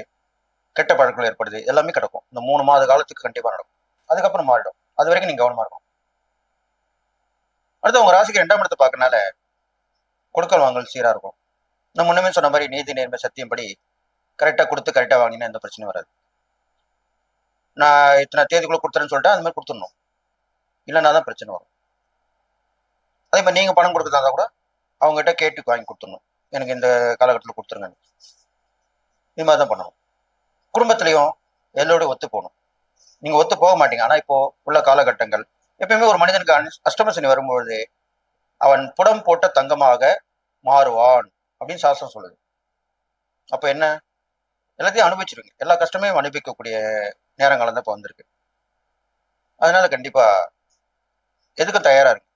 கெட்ட பழக்கங்கள் ஏற்படுது, எல்லாமே கிடக்கும். இந்த 3 மாத காலத்துக்கு கண்டிப்பா நடக்கும். அதுக்கப்புறம் மாறிடும். அது வரைக்கும் நீங்க கவனமா இருக்கும். அடுத்து உங்க ராசிக்கு 2ஆம் இடத்தை பார்க்கறனால கொடுக்கல் வாங்கல் சீரா இருக்கும். நான் முன்னமே சொன்ன மாதிரி நீதி, நேர்மை, சத்தியம் படி கரெக்டா கொடுத்து கரெக்டா வாங்கினா எந்த பிரச்சனையும் வராது. நான் இத்தனை தேதிக்குள்ள கொடுத்துறேன்னு சொல்லிட்டு அந்த மாதிரி கொடுத்துடணும். இல்லைன்னா தான் பிரச்சனை வரும். அதே மாதிரி நீங்க பணம் கொடுக்கறதா இருந்தா கூட அவங்ககிட்ட கேட்டு வாங்கி கொடுத்துடணும். எனக்கு இந்த காலகட்டத்தில் கொடுத்துருங்க. இது மாதிரி தான் பண்ணணும். குடும்பத்திலையும் எல்லோடையும் ஒத்து போகணும். நீங்க ஒத்து போக மாட்டீங்க. ஆனா இப்போ உள்ள காலகட்டங்கள் எப்பயுமே ஒரு மனிதனுக்கு அஷ்டம சனி வரும்பொழுது அவன் புடம் போட்ட தங்கமாக மாறுவான் அப்படின்னு சாஸ்திரம் சொல்லுது. அப்ப என்ன, எல்லாத்தையும் அனுபவிச்சிருங்க. எல்லா கஷ்டமையும் அனுபவிக்கக்கூடிய நேரங்கள் தான் இப்போ வந்திருக்கு. அதனால கண்டிப்பா எதுக்கும் தயாரா இருக்கு.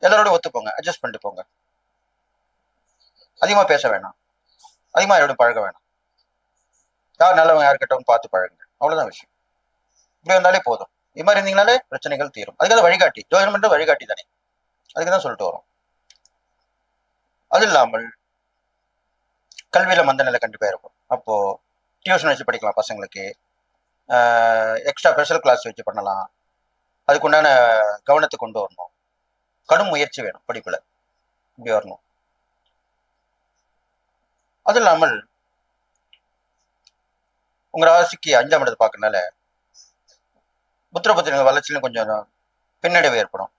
எல்லாரோடையும் ஒத்துப்போங்க, அட்ஜஸ்ட் பண்ணிட்டு போங்க. அதிகமா பேச வேணாம், அதிகமா யாரோட பழக வேணாம். யார் நல்லவங்க யார் கெட்டவங்க பார்த்து பழகுங்க. அவ்வளவுதான் விஷயம். இப்படி வந்தாலே போதும். இது மாதிரி இருந்தீங்கனாலே பிரச்சனைகள் தீரும். அதுக்காக வழிகாட்டி, ஜோதிடம் வழிகாட்டி தானே, அதுக்கு தான் சொல்லிட்டு வரோம். அது இல்லாமல் கல்வியில மந்த நிலை கண்டிப்பா இருக்கும். அப்போ டியூஷன் வச்சு படிக்கலாம் பசங்களுக்கு, எக்ஸ்ட்ரா ஸ்பெஷல் கிளாஸ் வச்சு பண்ணலாம். அதுக்குண்டான கவனத்தை கொண்டு வரணும். கடும் முயற்சி வேணும் படிப்புல, இப்படி வரணும். அது இல்லாமல் உங்க ராசிக்கு 5ஆம் இடத்தை பார்க்கறதுனால புத்திர வளர்ச்சியிலும் கொஞ்சம் பின்னடைவு ஏற்படும்.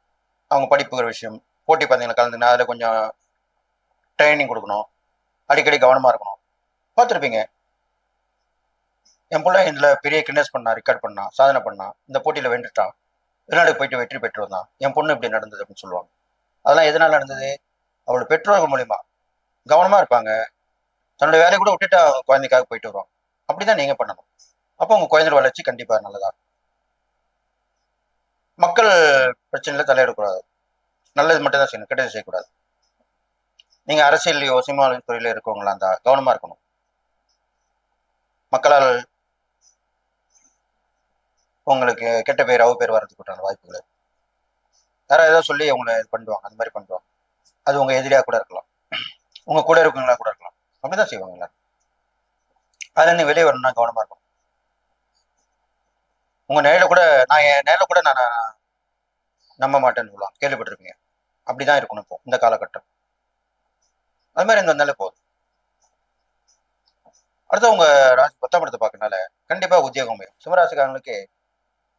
அவங்க படிப்புகிற விஷயம், போட்டி பந்தயங்களை கலந்துனா அதில் கொஞ்சம் ட்ரைனிங் கொடுக்கணும். அடிக்கடி கவனமா இருக்கணும். பார்த்துருப்பீங்க, என் பிள்ளை இதுல பெரிய கின்னஸ் பண்ணா, ரெக்கார்ட் பண்ணா, சாதனை பண்ணா, இந்த போட்டியில வென்றுட்டான், வெளிநாடுக்கு போயிட்டு வெற்றி பெற்று வந்தான், என் பொண்ணு இப்படி நடந்தது அப்படின்னு சொல்லுவாங்க. அதெல்லாம் எதனால நடந்தது? அவளோட பெற்றோர்கள் மூலியமா கவனமா இருப்பாங்க. தன்னோட வேலையை கூட விட்டுட்டு அவங்க குழந்தைக்காக போயிட்டு வருவாங்க. அப்படிதான் நீங்க பண்ணணும். அப்போ உங்க குழந்தையோட வளர்ச்சி கண்டிப்பா நல்லதா. மக்கள் பிரச்சனையில தலையிடக்கூடாது. நல்லது மட்டும் தான் செய்யணும், கெட்டது செய்யக்கூடாது. நீங்க அரசியல்லையோ சினிமா துறையில இருக்கவங்களா இருந்தா கவனமா இருக்கணும். மக்களால் உங்களுக்கு கெட்ட பேர், அவ பேர் வர்றதுக்கு வாய்ப்புகள். யாராவது ஏதோ சொல்லி அவங்கள இது பண்ணுவாங்க, அந்த மாதிரி பண்ணுவாங்க. அது உங்க எதிரியா கூட இருக்கலாம், உங்க கூட இருக்கவங்களா கூட இருக்கலாம். அப்படிதான் செய்வாங்க எல்லாரும். அதுல இருந்து வெளியே வரணும்னா கவனமா இருக்கும். உங்க நேரில கூட என் நேரில கூட நான் நம்ப மாட்டேன்னு சொல்லலாம், கேள்விப்பட்டிருப்பீங்க. அப்படிதான் இருக்கணும் இப்போ இந்த காலகட்டம். அது மாதிரி இந்த வந்தாலே போதும். அடுத்து உங்க ராசி 10ஆம் இடத்தை பார்க்கறதுனால கண்டிப்பா உத்தியோகம் அமையும். சிம்மராசிக்காரங்களுக்கு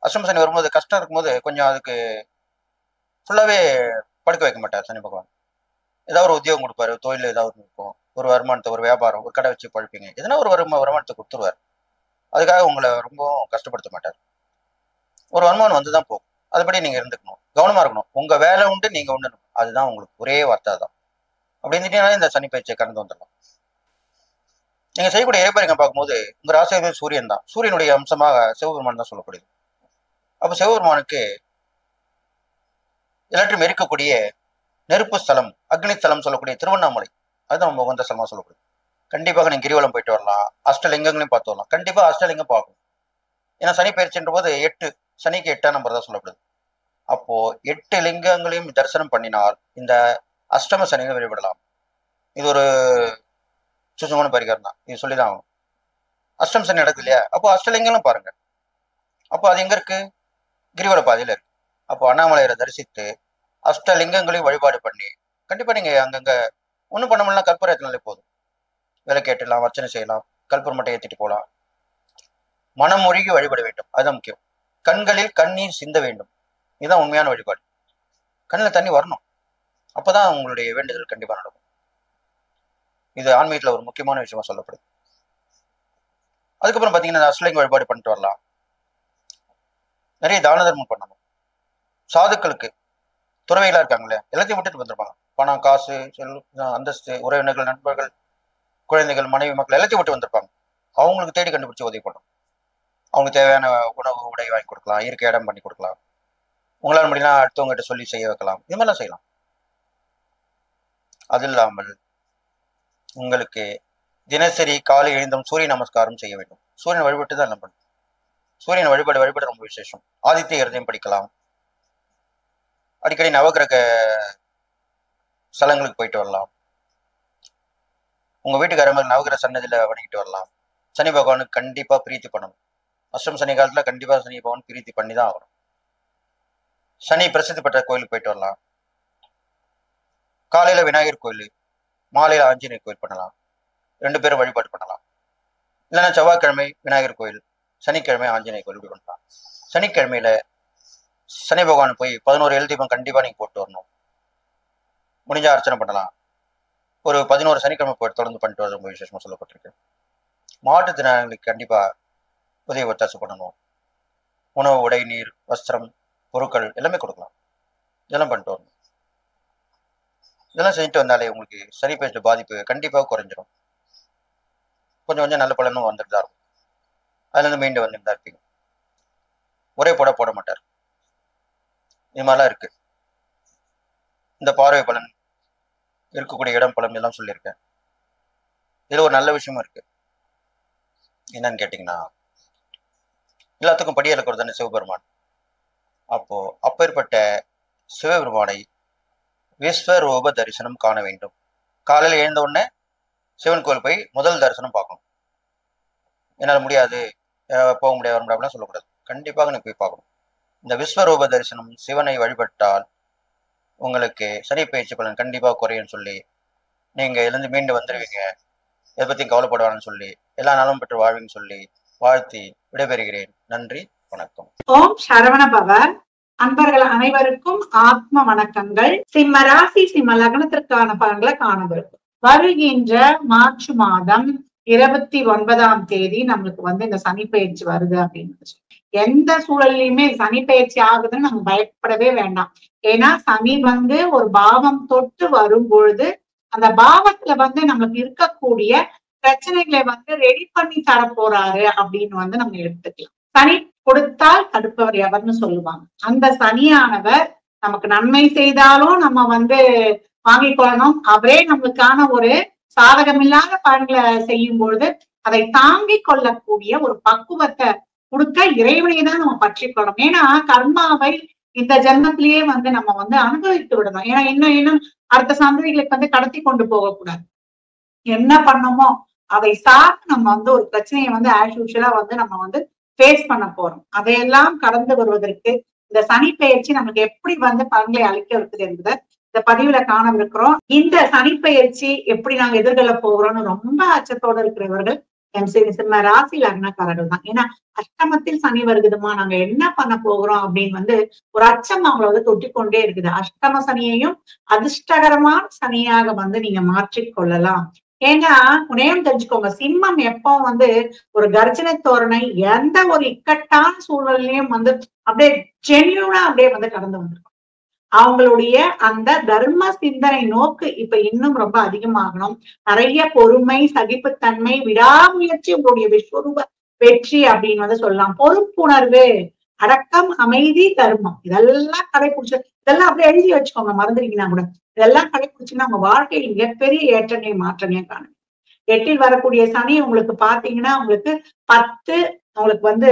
அஷ்டம சனி வரும்போது கஷ்டம் இருக்கும்போது கொஞ்சம் அதுக்கு ஃபுல்லாவே படுக்க வைக்க மாட்டார் சனி பகவான். ஏதாவது ஒரு உத்தியோகம் கொடுப்பாரு, தொழில் ஏதாவது இருக்கும், ஒரு வருமானத்தை, ஒரு வியாபாரம், ஒரு கடை வச்சு பழப்பீங்க, எதனா ஒரு வருமானத்தை கொடுத்துருவார். அதுக்காக உங்களை ரொம்ப கஷ்டப்படுத்த மாட்டார். ஒரு வருமானம் வந்து தான் போகும். அதுபடி நீங்க இருந்துக்கணும், கவனமா இருக்கணும். உங்க வேலை உண்டு, நீங்க உண்டு, அதுதான் உங்களுக்கு ஒரே வார்த்தை தான். அப்படி இருந்துட்டீங்கன்னா இந்த சனி பயிற்சியை கடந்து வந்துடலாம். நீங்க செய்யக்கூடிய இறைப்பறிங்க பார்க்கும்போது உங்க ராசியாவே சூரியன் தான். சூரியனுடைய அம்சமாக சிவபெருமான் தான் சொல்லக்கூடியது. அப்ப சிவபெருமானுக்கு எல்லாத்தையும் எரிக்கக்கூடிய நெருப்பு ஸ்தலம், அக்னி ஸ்தலம் சொல்லக்கூடிய திருவண்ணாமலை, அதுதான் நம்ம உகந்த ஸ்தலமா சொல்லக்கூடியது. கண்டிப்பாக நீங்க கிரிவலம் போயிட்டு வரலாம், அஷ்டலிங்கங்களையும் பார்த்து வரலாம். கண்டிப்பா அஷ்டலிங்கம் பார்க்கணும். ஏன்னா சனி பயிற்சின்ற போது 8, சனிக்கு 8ஆம் நம்பர் தான் சொல்லப்படுது. அப்போ 8 லிங்கங்களையும் தரிசனம் பண்ணினால் இந்த அஷ்டம சனியை வெளிவிடலாம். இது ஒரு சுத்தமான பரிகாரம் தான், இது சொல்லிதான் ஆகும். அஷ்டம சனி நடக்குது இல்லையா, அப்போ அஷ்டலிங்கங்களும் பாருங்க. அப்போ அது எங்க இருக்கு? கிரிவல பாதையில இருக்கு. அப்போ அண்ணாமலையரை தரிசித்து அஷ்டலிங்கங்களையும் வழிபாடு பண்ணி கண்டிப்பா நீங்க அங்கங்க ஒன்றும் பண்ண முடியலாம், கற்பூரம் ஏற்றினாலே போதும். விளக்கேற்றலாம், அர்ச்சனை செய்யலாம், கற்பூரம் மட்டும் ஏற்றிட்டு போகலாம். மனம் ஒழுகி வழிபட வேண்டும், அதுதான் முக்கியம். கண்களில் கண்ணீர் சிந்த வேண்டும், இதுதான் உண்மையான வழிபாடு. கண்ணில் தண்ணி வரணும், அப்பதான் உங்களுடைய வேண்டுதல் கண்டிப்பா நடக்கும். இது ஆன்மீகத்துல ஒரு முக்கியமான விஷயமா சொல்லப்படுது. அதுக்கப்புறம் பாத்தீங்கன்னா அஷ்டலிங்க வழிபாடு பண்ணிட்டு வரலாம். நிறைய தான தர்மம் பண்ணணும். சாதுக்களுக்கு துறவைகளா இருக்காங்களே, எல்லாத்தையும் விட்டுட்டு வந்திருப்பாங்க. பணம், காசு, அந்தஸ்து, உறவினர்கள், நண்பர்கள், குழந்தைகள், மனைவி, மக்கள் எல்லாத்தையும் விட்டு வந்திருப்பாங்க. அவங்களுக்கு தேடி கண்டுபிடிச்சு உதவி பண்ணணும். அவங்களுக்கு தேவையான உணவு, உடை வாங்கி கொடுக்கலாம், இருக்க இடம் பண்ணி கொடுக்கலாம். உங்களால் முடியல அடுத்தவங்ககிட்ட சொல்லி செய்ய வைக்கலாம். இது மாதிரிலாம் செய்யலாம். அது இல்லாமல் உங்களுக்கு தினசரி காலை எழுந்தும் சூரிய நமஸ்காரம் செய்ய வேண்டும். சூரியன் வழிபட்டு தான் என்ன பண்ணும். சூரியன் வழிபாடு ரொம்ப விசேஷம். ஆதித்ய ஹிருதயம் படிக்கலாம். அடிக்கடி நவகிரக ஸ்தலங்களுக்கு போயிட்டு வரலாம். உங்க வீட்டுக்கு அருகில் நவகிரக சன்னதியில வணங்கிட்டு வரலாம். சனி பகவானுக்கு கண்டிப்பா பிரீத்தி பண்ணணும். அஷ்டம சனி காலத்துல கண்டிப்பா சனி பகவான் பிரீத்தி பண்ணி தான் ஆகணும். சனி பிரசித்தி பெற்ற கோயிலுக்கு போயிட்டு வரலாம். காலையில விநாயகர் கோயில், மாலையில ஆஞ்சநேயர் கோயில் பண்ணலாம். 2 பேரும் வழிபாடு பண்ணலாம். இல்லைன்னா செவ்வாய்க்கிழமை விநாயகர் கோயில், சனிக்கிழமை ஆஞ்சநேயர் கோயில் இப்படி பண்ணலாம். சனிக்கிழமையில சனி பகவான் போய் 11 எல் தீபம் கண்டிப்பா நீங்க போட்டு வரணும். முடிஞ்சா அர்ச்சனை பண்ணலாம். ஒரு 11 சனிக்கிழமை போய் தொடர்ந்து பண்ணிட்டு வர ரொம்ப விசேஷமா சொல்லப்பட்டிருக்கு. மாற்றுத்திறனாளிகளுக்கு கண்டிப்பா உதவி ஒத்தாசை பண்ணணும். உணவு, உடை, நீர், வஸ்திரம், பொருட்கள் எல்லாமே கொடுக்கலாம். இதெல்லாம் பண்ணிட்டு வரணும். இதெல்லாம் செஞ்சுட்டு வந்தாலே உங்களுக்கு சனி பயிற்சி பாதிப்பு கண்டிப்பாக குறைஞ்சிடும். கொஞ்சம் கொஞ்சம் நல்ல பலனும் வந்துட்டு தான் இருக்கும். அதுல இருந்து மீண்டு வந்துட்டு தான் இருப்பீங்க. ஒரே போட மாட்டார். இது மாதிரிலாம் இருக்கு. இந்த பார்வை பலன், இருக்கக்கூடிய இடம் பலன் எல்லாம் சொல்லியிருக்கேன். இதுல ஒரு நல்ல விஷயமும் இருக்கு. என்னன்னு கேட்டீங்கன்னா, எல்லாத்துக்கும் படியா இருக்கிறது தானே சிவபெருமான். அப்போ அப்பேற்பட்ட சிவபெருமானை விஸ்வரூப தரிசனம் காண வேண்டும். காலையில எழுந்த உடனே சிவன் கோயில் போய் முதல் தரிசனம் பார்க்கணும். என்னால் முடியாது, போக முடியாது, வர முடியாதுலாம் சொல்லக்கூடாது. கண்டிப்பாக நீ போய் பார்க்கணும். இந்த விஸ்வரூப தரிசனம், சிவனை வழிபட்டால் உங்களுக்கு சனி பயிற்சி பலன் கண்டிப்பாக குறையும் சொல்லி நீங்க எழுந்து மீண்டு வந்துடுவீங்க. இதை பத்தியும் கவலைப்படுவான்னு சொல்லி எல்லா நாளும் பெற்று வாழ்வின்னு சொல்லி வாழ்த்தி விடைபெறுகிறேன். நன்றி, வணக்கம். ஓம் சரவண பவர். அன்பர்கள் அனைவருக்கும் ஆத்ம வணக்கங்கள். சிம்ம ராசி சிம்ம லக்னத்திற்கான பலன்களை காணவிருக்கும். வருகின்ற மார்ச் மாதம் 29ஆம் தேதி நம்மளுக்கு இந்த சனி பயிற்சி வருது அப்படின்னு எந்த சூழல்லையுமே சனி பயிற்சி ஆகுதுன்னு நம்ம பயப்படவே வேண்டாம். ஏன்னா சனி ஒரு பாவம் தொட்டு வரும் பொழுது அந்த பாவத்துல நமக்கு இருக்கக்கூடிய பிரச்சனைகளை ரெடி பண்ணி தர போறாரு அப்படின்னு நம்ம எடுத்துக்கலாம். சனி கொடுத்தால் தடுப்பவர் எவர்னு சொல்லுவாங்க. அந்த சனியானவர் நமக்கு நன்மை செய்தாலும் நம்ம வாங்கிக் கொள்ளணும். அவரே நம்மளுக்கான ஒரு சாதகமில்லாத பலன்களை செய்யும் பொழுது அதை தாங்கிக் கொள்ளக்கூடிய ஒரு பக்குவத்தை கொடுக்க இறைவனை தான் நம்ம பற்றிக்கொள்ளணும். ஏன்னா கர்மாவை இந்த ஜென்மத்திலேயே வந்து நம்ம வந்து அனுபவித்து விடணும். ஏன்னா இன்னும் அடுத்த சந்ததிகளுக்கு வந்து கடத்தி கொண்டு போகக்கூடாது. என்ன பண்ணோமோ அதை சார்ந்து நம்ம வந்து ஒரு பிரச்சனையை வந்து ஆஸ் யூஷுவலா வந்து நம்ம வந்து ஃபேஸ் பண்ண போறோம். அதையெல்லாம் கடந்து வருவதற்கு இந்த சனி பெயர்ச்சி நமக்கு எப்படி வந்து பலன்களை அளிக்க இருக்குது என்பதை இந்த பதிவுல காணவிருக்கிறோம். இந்த சனி பெயர்ச்சி எப்படி நாங்க எதிர்கொள்ள போகிறோம்னு ரொம்ப அச்சத்தோடு இருக்கிறவர்கள் சிம்ம ராசி லக்னக்காரர்கள் தான். ஏன்னா அஷ்டமத்தில் சனி வருகுதுமா, நாங்க என்ன பண்ண போகிறோம் அப்படின்னு வந்து ஒரு அச்சம் அவங்கள வந்து தொட்டிக்கொண்டே இருக்குது. அஷ்டம சனியையும் அதிர்ஷ்டகரமான சனியாக வந்து நீங்க மாற்றிக் கொள்ளலாம். ஏன்னா உனையும் தெரிஞ்சுக்கோங்க, சிம்மம் எப்போ வந்து ஒரு கர்ஜனை தோரணை எந்த ஒரு இக்கட்டான சூழ்நிலையும் வந்து அப்படியே ஜென்யூனா அப்படியே வந்து கடந்து வந்திருக்கும். அவங்களுடைய அந்த தர்ம சிந்தனை நோக்கு இப்ப இன்னும் ரொம்ப அதிகமாகணும். நிறைய பொறுமை, சகிப்புத்தன்மை, விடாமுயற்சி உங்களுடைய விஸ்வரூப வெற்றி அப்படின்னு வந்து சொல்லலாம். பொறுப்புணர்வு, அடக்கம், அமைதி, தர்மம் இதெல்லாம் கடைபிடிச்சு, இதெல்லாம் அப்படியே எழுதி வச்சுக்கோங்க, மறந்துட்டீங்கன்னா கூட. இதெல்லாம் கடைபிடிச்சுன்னா உங்க வாழ்க்கையில் மிகப்பெரிய ஏற்றங்களை மாற்றங்களை காணும். 8ல் வரக்கூடிய சனி உங்களுக்கு பாத்தீங்கன்னா உங்களுக்கு 10, உங்களுக்கு வந்து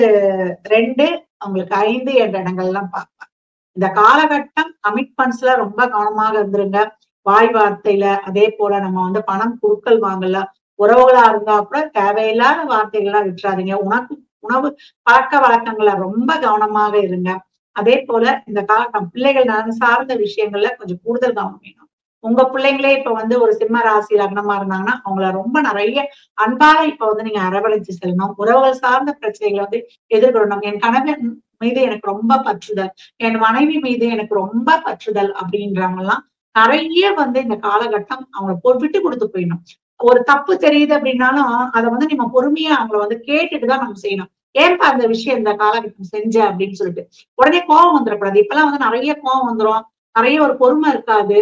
2, உங்களுக்கு 5 என்ற இடங்கள்லாம் பார்ப்பாங்க. இந்த காலகட்டம் கமிட்மெண்ட்ஸ்ல ரொம்ப கவனமாக இருந்துருங்க. வாய் வார்த்தையில, அதே போல நம்ம வந்து பணம் குடுக்கல் வாங்கல, உறவுகளா இருந்தா கூட தேவையில்லாத வார்த்தைகள்லாம் விட்டுறாதீங்க. உணவு பழக்க வழக்கங்கள்ல ரொம்ப கவனமாக இருங்க. அதே போல இந்த காலகட்டம் பிள்ளைகள் நலன் சார்ந்த விஷயங்கள்ல கொஞ்சம் கூடுதல் கவனம் வேணும். உங்க பிள்ளைங்களே இப்ப வந்து ஒரு சிம்ம ராசி லக்னமா இருந்தாங்கன்னா அவங்கள ரொம்ப நிறைய அன்பாக இப்ப வந்து நீங்க அரவணைச்சு செல்லணும். உறவுகள் சார்ந்த பிரச்சனைகளை வந்து எதிர்கொள்ளணும். என் கணவன் மீது எனக்கு ரொம்ப பற்றுதல், என் மனைவி மீது எனக்கு ரொம்ப பற்றுதல் அப்படின்றவங்க எல்லாம் நிறைய வந்து இந்த காலகட்டம் அவங்களை விட்டு கொடுத்து போயிடணும். ஒரு தப்பு தெரியுது அப்படின்னாலும் அதை வந்து நம்ம பொறுமையா அவங்கள வந்து கேட்டுட்டுதான் நம்ம செய்யணும். ஏன்பா அந்த விஷயம் இந்த காலகட்டம் செஞ்ச அப்படின்னு சொல்லிட்டு உடனே கோபம் வந்துடக்கூடாது. இப்பெல்லாம் வந்து நிறைய கோபம் வந்துடும், நிறைய ஒரு பொறுமை இருக்காது.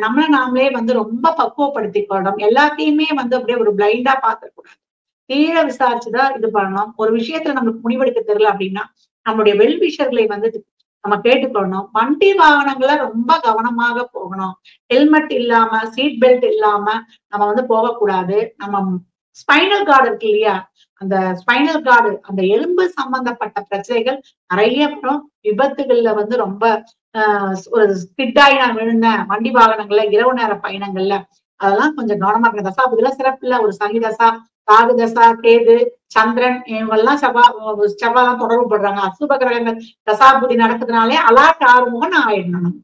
நம்மள நாமளே வந்து ரொம்ப பக்குவப்படுத்திக்கணும். எல்லாத்தையுமே வந்து அப்படியே ஒரு பிளைண்டா பாத்துக்கூடாது. தீர விசாரிச்சுதான் இது பண்ணணும். ஒரு விஷயத்துல நம்மளுக்கு முடிவெடுக்க தெரியல அப்படின்னா நம்மளுடைய வெல்விஷர்களை வந்து நம்ம கேட்டுக்கணும். வண்டி வாகனங்களை ரொம்ப கவனமாக போகணும். ஹெல்மெட் இல்லாம, சீட் பெல்ட் இல்லாம நம்ம வந்து போகக்கூடாது. நம்ம ஸ்பைனல் கார்டு இருக்கு இல்லையா, அந்த ஸ்பைனல் கார்டு, அந்த எலும்பு சம்பந்தப்பட்ட பிரச்சனைகள் நிறைய விபத்துகள்ல வந்து ரொம்ப ஒரு ஸ்கிட்டாகி நான் விழுந்தேன் வண்டி வாகனங்கள்ல, இரவு நேர பயணங்கள்ல, அதெல்லாம் கொஞ்சம் கவனமா இருக்க. தசா புதில சிறப்பு இல்ல. ஒரு சனி தசா, ராகு தசா, கேது, சந்திரன் இவங்கெல்லாம் செவ்வாய்லாம் தொடர்பு படுறாங்க. அசுப கிரகங்கள் தசாபுதி நடக்குதுனாலே அலாட் ஆறுமுகன் ஆயிடணும்.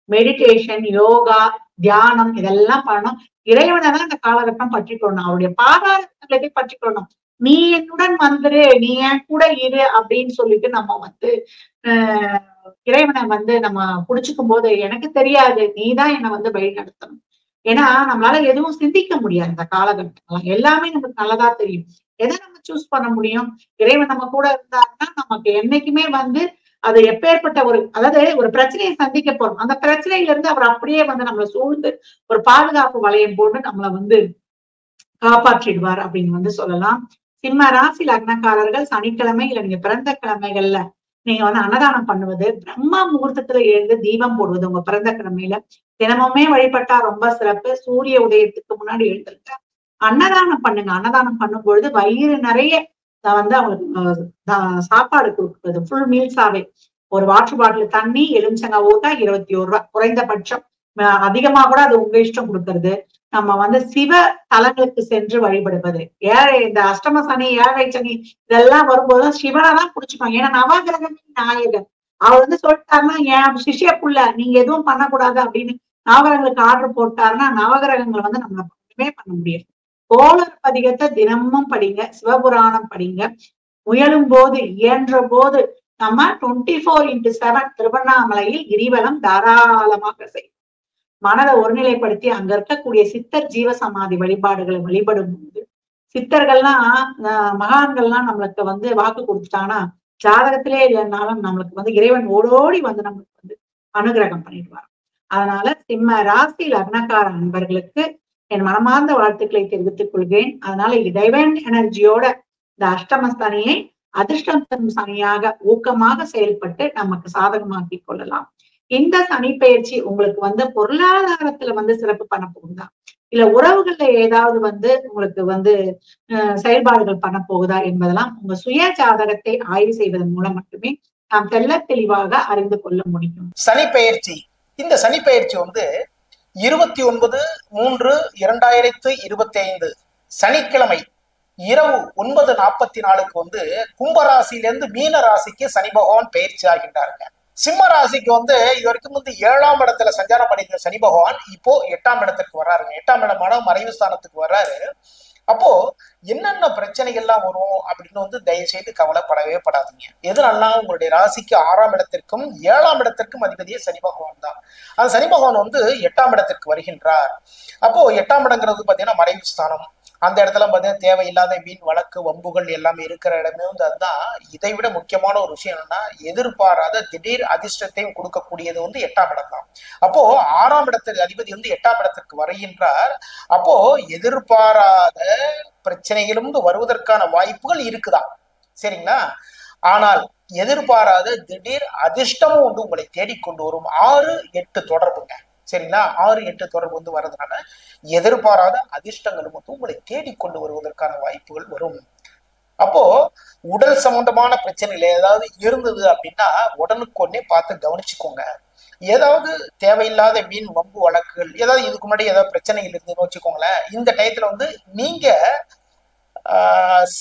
மெடிடேஷன், யோகா, தியானம் இதெல்லாம் பண்ணணும். இறைவனை தான் இந்த காலகட்டம் பற்றிக்கொள்ளணும். அவருடைய பாதாரத்தை பற்றிக்கொள்ளணும். நீ என்னுடன் வந்துரு, நீ என் கூட இரு அப்படின்னு சொல்லிட்டு நம்ம வந்து இறைவனை வந்து நம்ம புடிச்சுக்கும் போது எனக்கு தெரியாது, நீதான் என்னை வந்து வழி நடத்தணும். ஏன்னா நம்மளால எதுவும் சிந்திக்க முடியாது இந்த காலகட்டம். எல்லாமே நமக்கு நல்லதா தெரியும். எதை நம்ம சூஸ் பண்ண முடியும்? இறைவன் நம்ம கூட இருந்தாருன்னா நமக்கு என்னைக்குமே வந்து அது எப்பேற்பட்ட அதாவது ஒரு பிரச்சனையை சந்திக்க போறோம். அந்த பிரச்சனையில இருந்து அவர் அப்படியே வந்து நம்மளை சூழ்ந்து ஒரு பாதுகாப்பு வளையம் போட்டு நம்மளை வந்து காப்பாற்றிடுவார் அப்படின்னு வந்து சொல்லலாம். சிம்ம ராசி லக்னக்காரர்கள் சனிக்கிழமை இல்ல நீங்க பிறந்த கிழமைகள்ல நீங்க வந்து அன்னதானம் பண்ணுவது, பிரம்ம முகூர்த்தத்துல எழுந்து தீபம் போடுவது உங்க பிறந்த கிழமையில தினமுமே வழிபட்டா ரொம்ப சிறப்பு. சூரிய உதயத்துக்கு முன்னாடி எழுந்திருக்க அன்னதானம் பண்ணுங்க. அன்னதானம் பண்ணும் பொழுது வயிறு நிறைய வந்து அவங்களுக்கு சாப்பாடு கொடுக்குறது, ஃபுல் மீல்ஸாவே. ஒரு வாட்டர் பாட்டில் தண்ணி, எலுமிச்சங்காய் ஊத்தா 21 ரூபாய் குறைந்தபட்சம். அதிகமா கூட அது உங்க இஷ்டம் கொடுக்கறது. நம்ம வந்து சிவ தலங்களுக்கு சென்று வழிபடுவது. ஏழை இந்த அஷ்டம சனி, ஏழை சனி இதெல்லாம் வரும்போது சிவனை தான் புடிச்சுப்பாங்க. ஏன்னா நவகிரகம் நாயகன் அவர் வந்து சொல்லிட்டாருன்னா என் சிஷ்ய புள்ள நீங்க எதுவும் பண்ணக்கூடாது அப்படின்னு நவகிரகங்களுக்கு ஆர்டர் போட்டாருன்னா நவகிரகங்களை வந்து நம்ம ஒண்ணுமே பண்ண முடியாது. கோளர் பதிகத்தை தினமும் படிங்க, சிவபுராணம் படிங்க. முயலும் போது இயன்ற போது நம்ம 24x7 திருவண்ணாமலையில் கிரிவலம் தாராளமாக செய்யும். மனதை ஒருநிலைப்படுத்தி அங்க இருக்கக்கூடிய சித்தர் ஜீவசமாதி வழிபாடுகளை வழிபடும் போது சித்தர்கள்லாம் மகான்கள்லாம் நம்மளுக்கு வந்து வாக்கு கொடுத்துட்டாங்கன்னா ஜாதகத்திலே இல்லைன்னாலும் நம்மளுக்கு வந்து இறைவன் ஓடோடி வந்து நம்மளுக்கு வந்து அனுகிரகம் பண்ணிடுவார். அதனால சிம்ம ராசி லக்னக்கார நண்பர்களுக்கு என் மனமார்ந்த வாழ்த்துக்களை தெரிவித்துக் கொள்கிறேன். அதனால டிவைன் எனர்ஜியோட இந்த அஷ்டம சனியை அதிர்ஷ்டம் தரும் சனியாக ஊக்கமாக செயல்பட்டு நமக்கு சாதகமாக்கி கொள்ளலாம். இந்த சனி பயிற்சி உங்களுக்கு வந்து பொருளாதாரத்துல வந்து சிறப்பு பண்ண போகுதா, இல்ல உறவுகள்ல ஏதாவது வந்து உங்களுக்கு வந்து செயல்பாடுகள் பண்ண போகுதா என்பதெல்லாம் உங்க சுய ஜாதகத்தை ஆய்வு செய்வதன் மூலம் மட்டுமே நாம் தெள்ள தெளிவாக அறிந்து கொள்ள முடியும். சனி பெயர்ச்சி. இந்த சனி பெயர்ச்சி 29/3/2025 சனிக்கிழமை இரவு 9:44 கும்பராசியிலிருந்து மீன ராசிக்கு சனி பகவான் பெயர்ச்சி ஆகின்றாருங்க. சிம்ம ராசிக்கு இது வரைக்கும் 7ஆம் இடத்துல சஞ்சாரம் பண்ணியிருந்த சனி பகவான் இப்போ 8ஆம் இடத்துக்கு வர்றாருங்க. 8ஆம் இடமான மறைவு ஸ்தானத்துக்கு வர்றாரு. அப்போ என்னென்ன பிரச்சனைகள்லாம் வரும் அப்படின்னு தயவு செய்து கவலைப்படவே படாதீங்க. எதுனாலாம் உங்களுடைய ராசிக்கு 6ஆம் இடத்திற்கும் 7ஆம் இடத்திற்கும் அதிபதியே சனி பகவான் தான். அந்த சனி பகவான் 8ஆம் இடத்திற்கு வருகின்றார். அப்போ 8ஆம் இடங்கிறது பாத்தீங்கன்னா மறைவு ஸ்தானம். அந்த இடத்துல பாத்தீங்கன்னா தேவையில்லாத வீண் வழக்கு வம்புகள் எல்லாமே இருக்கிற இடமே அதுதான். இதை விட முக்கியமான ஒரு விஷயம் என்னன்னா, எதிர்பாராத திடீர் அதிர்ஷ்டத்தையும் கொடுக்கக்கூடியது 8ஆம் இடம் தான். அப்போ 6ஆம் இடத்துக்கு அதிபதி 8ஆம் இடத்திற்கு வருகின்றார். அப்போ எதிர்பாராத பிரச்சனைகளும் வருவதற்கான வாய்ப்புகள் இருக்குதான், சரிங்களா? ஆனால் எதிர்பாராத திடீர் அதிர்ஷ்டமும் உங்களை தேடிக்கொண்டு வரும். 6-8 தொடர்புங்க, சரிங்களா? 6-8 தொடர்பு வர்றதுனால எதிர்பாராத அதிர்ஷ்டங்களும் உங்களை தேடிக்கொண்டு வருவதற்கான வாய்ப்புகள் வரும். அப்போ உடல் சம்பந்தமான பிரச்சனைகள் ஏதாவது இருந்தது அப்படின்னா உடனுக்குடனே பார்த்து கவனிச்சுக்கோங்க. ஏதாவது தேவையில்லாத வீண் வம்பு வழக்குகள் ஏதாவது இதுக்கு முன்னாடி ஏதாவது பிரச்சனைகள் இருந்துன்னு வச்சுக்கோங்களேன், இந்த டயத்துல நீங்க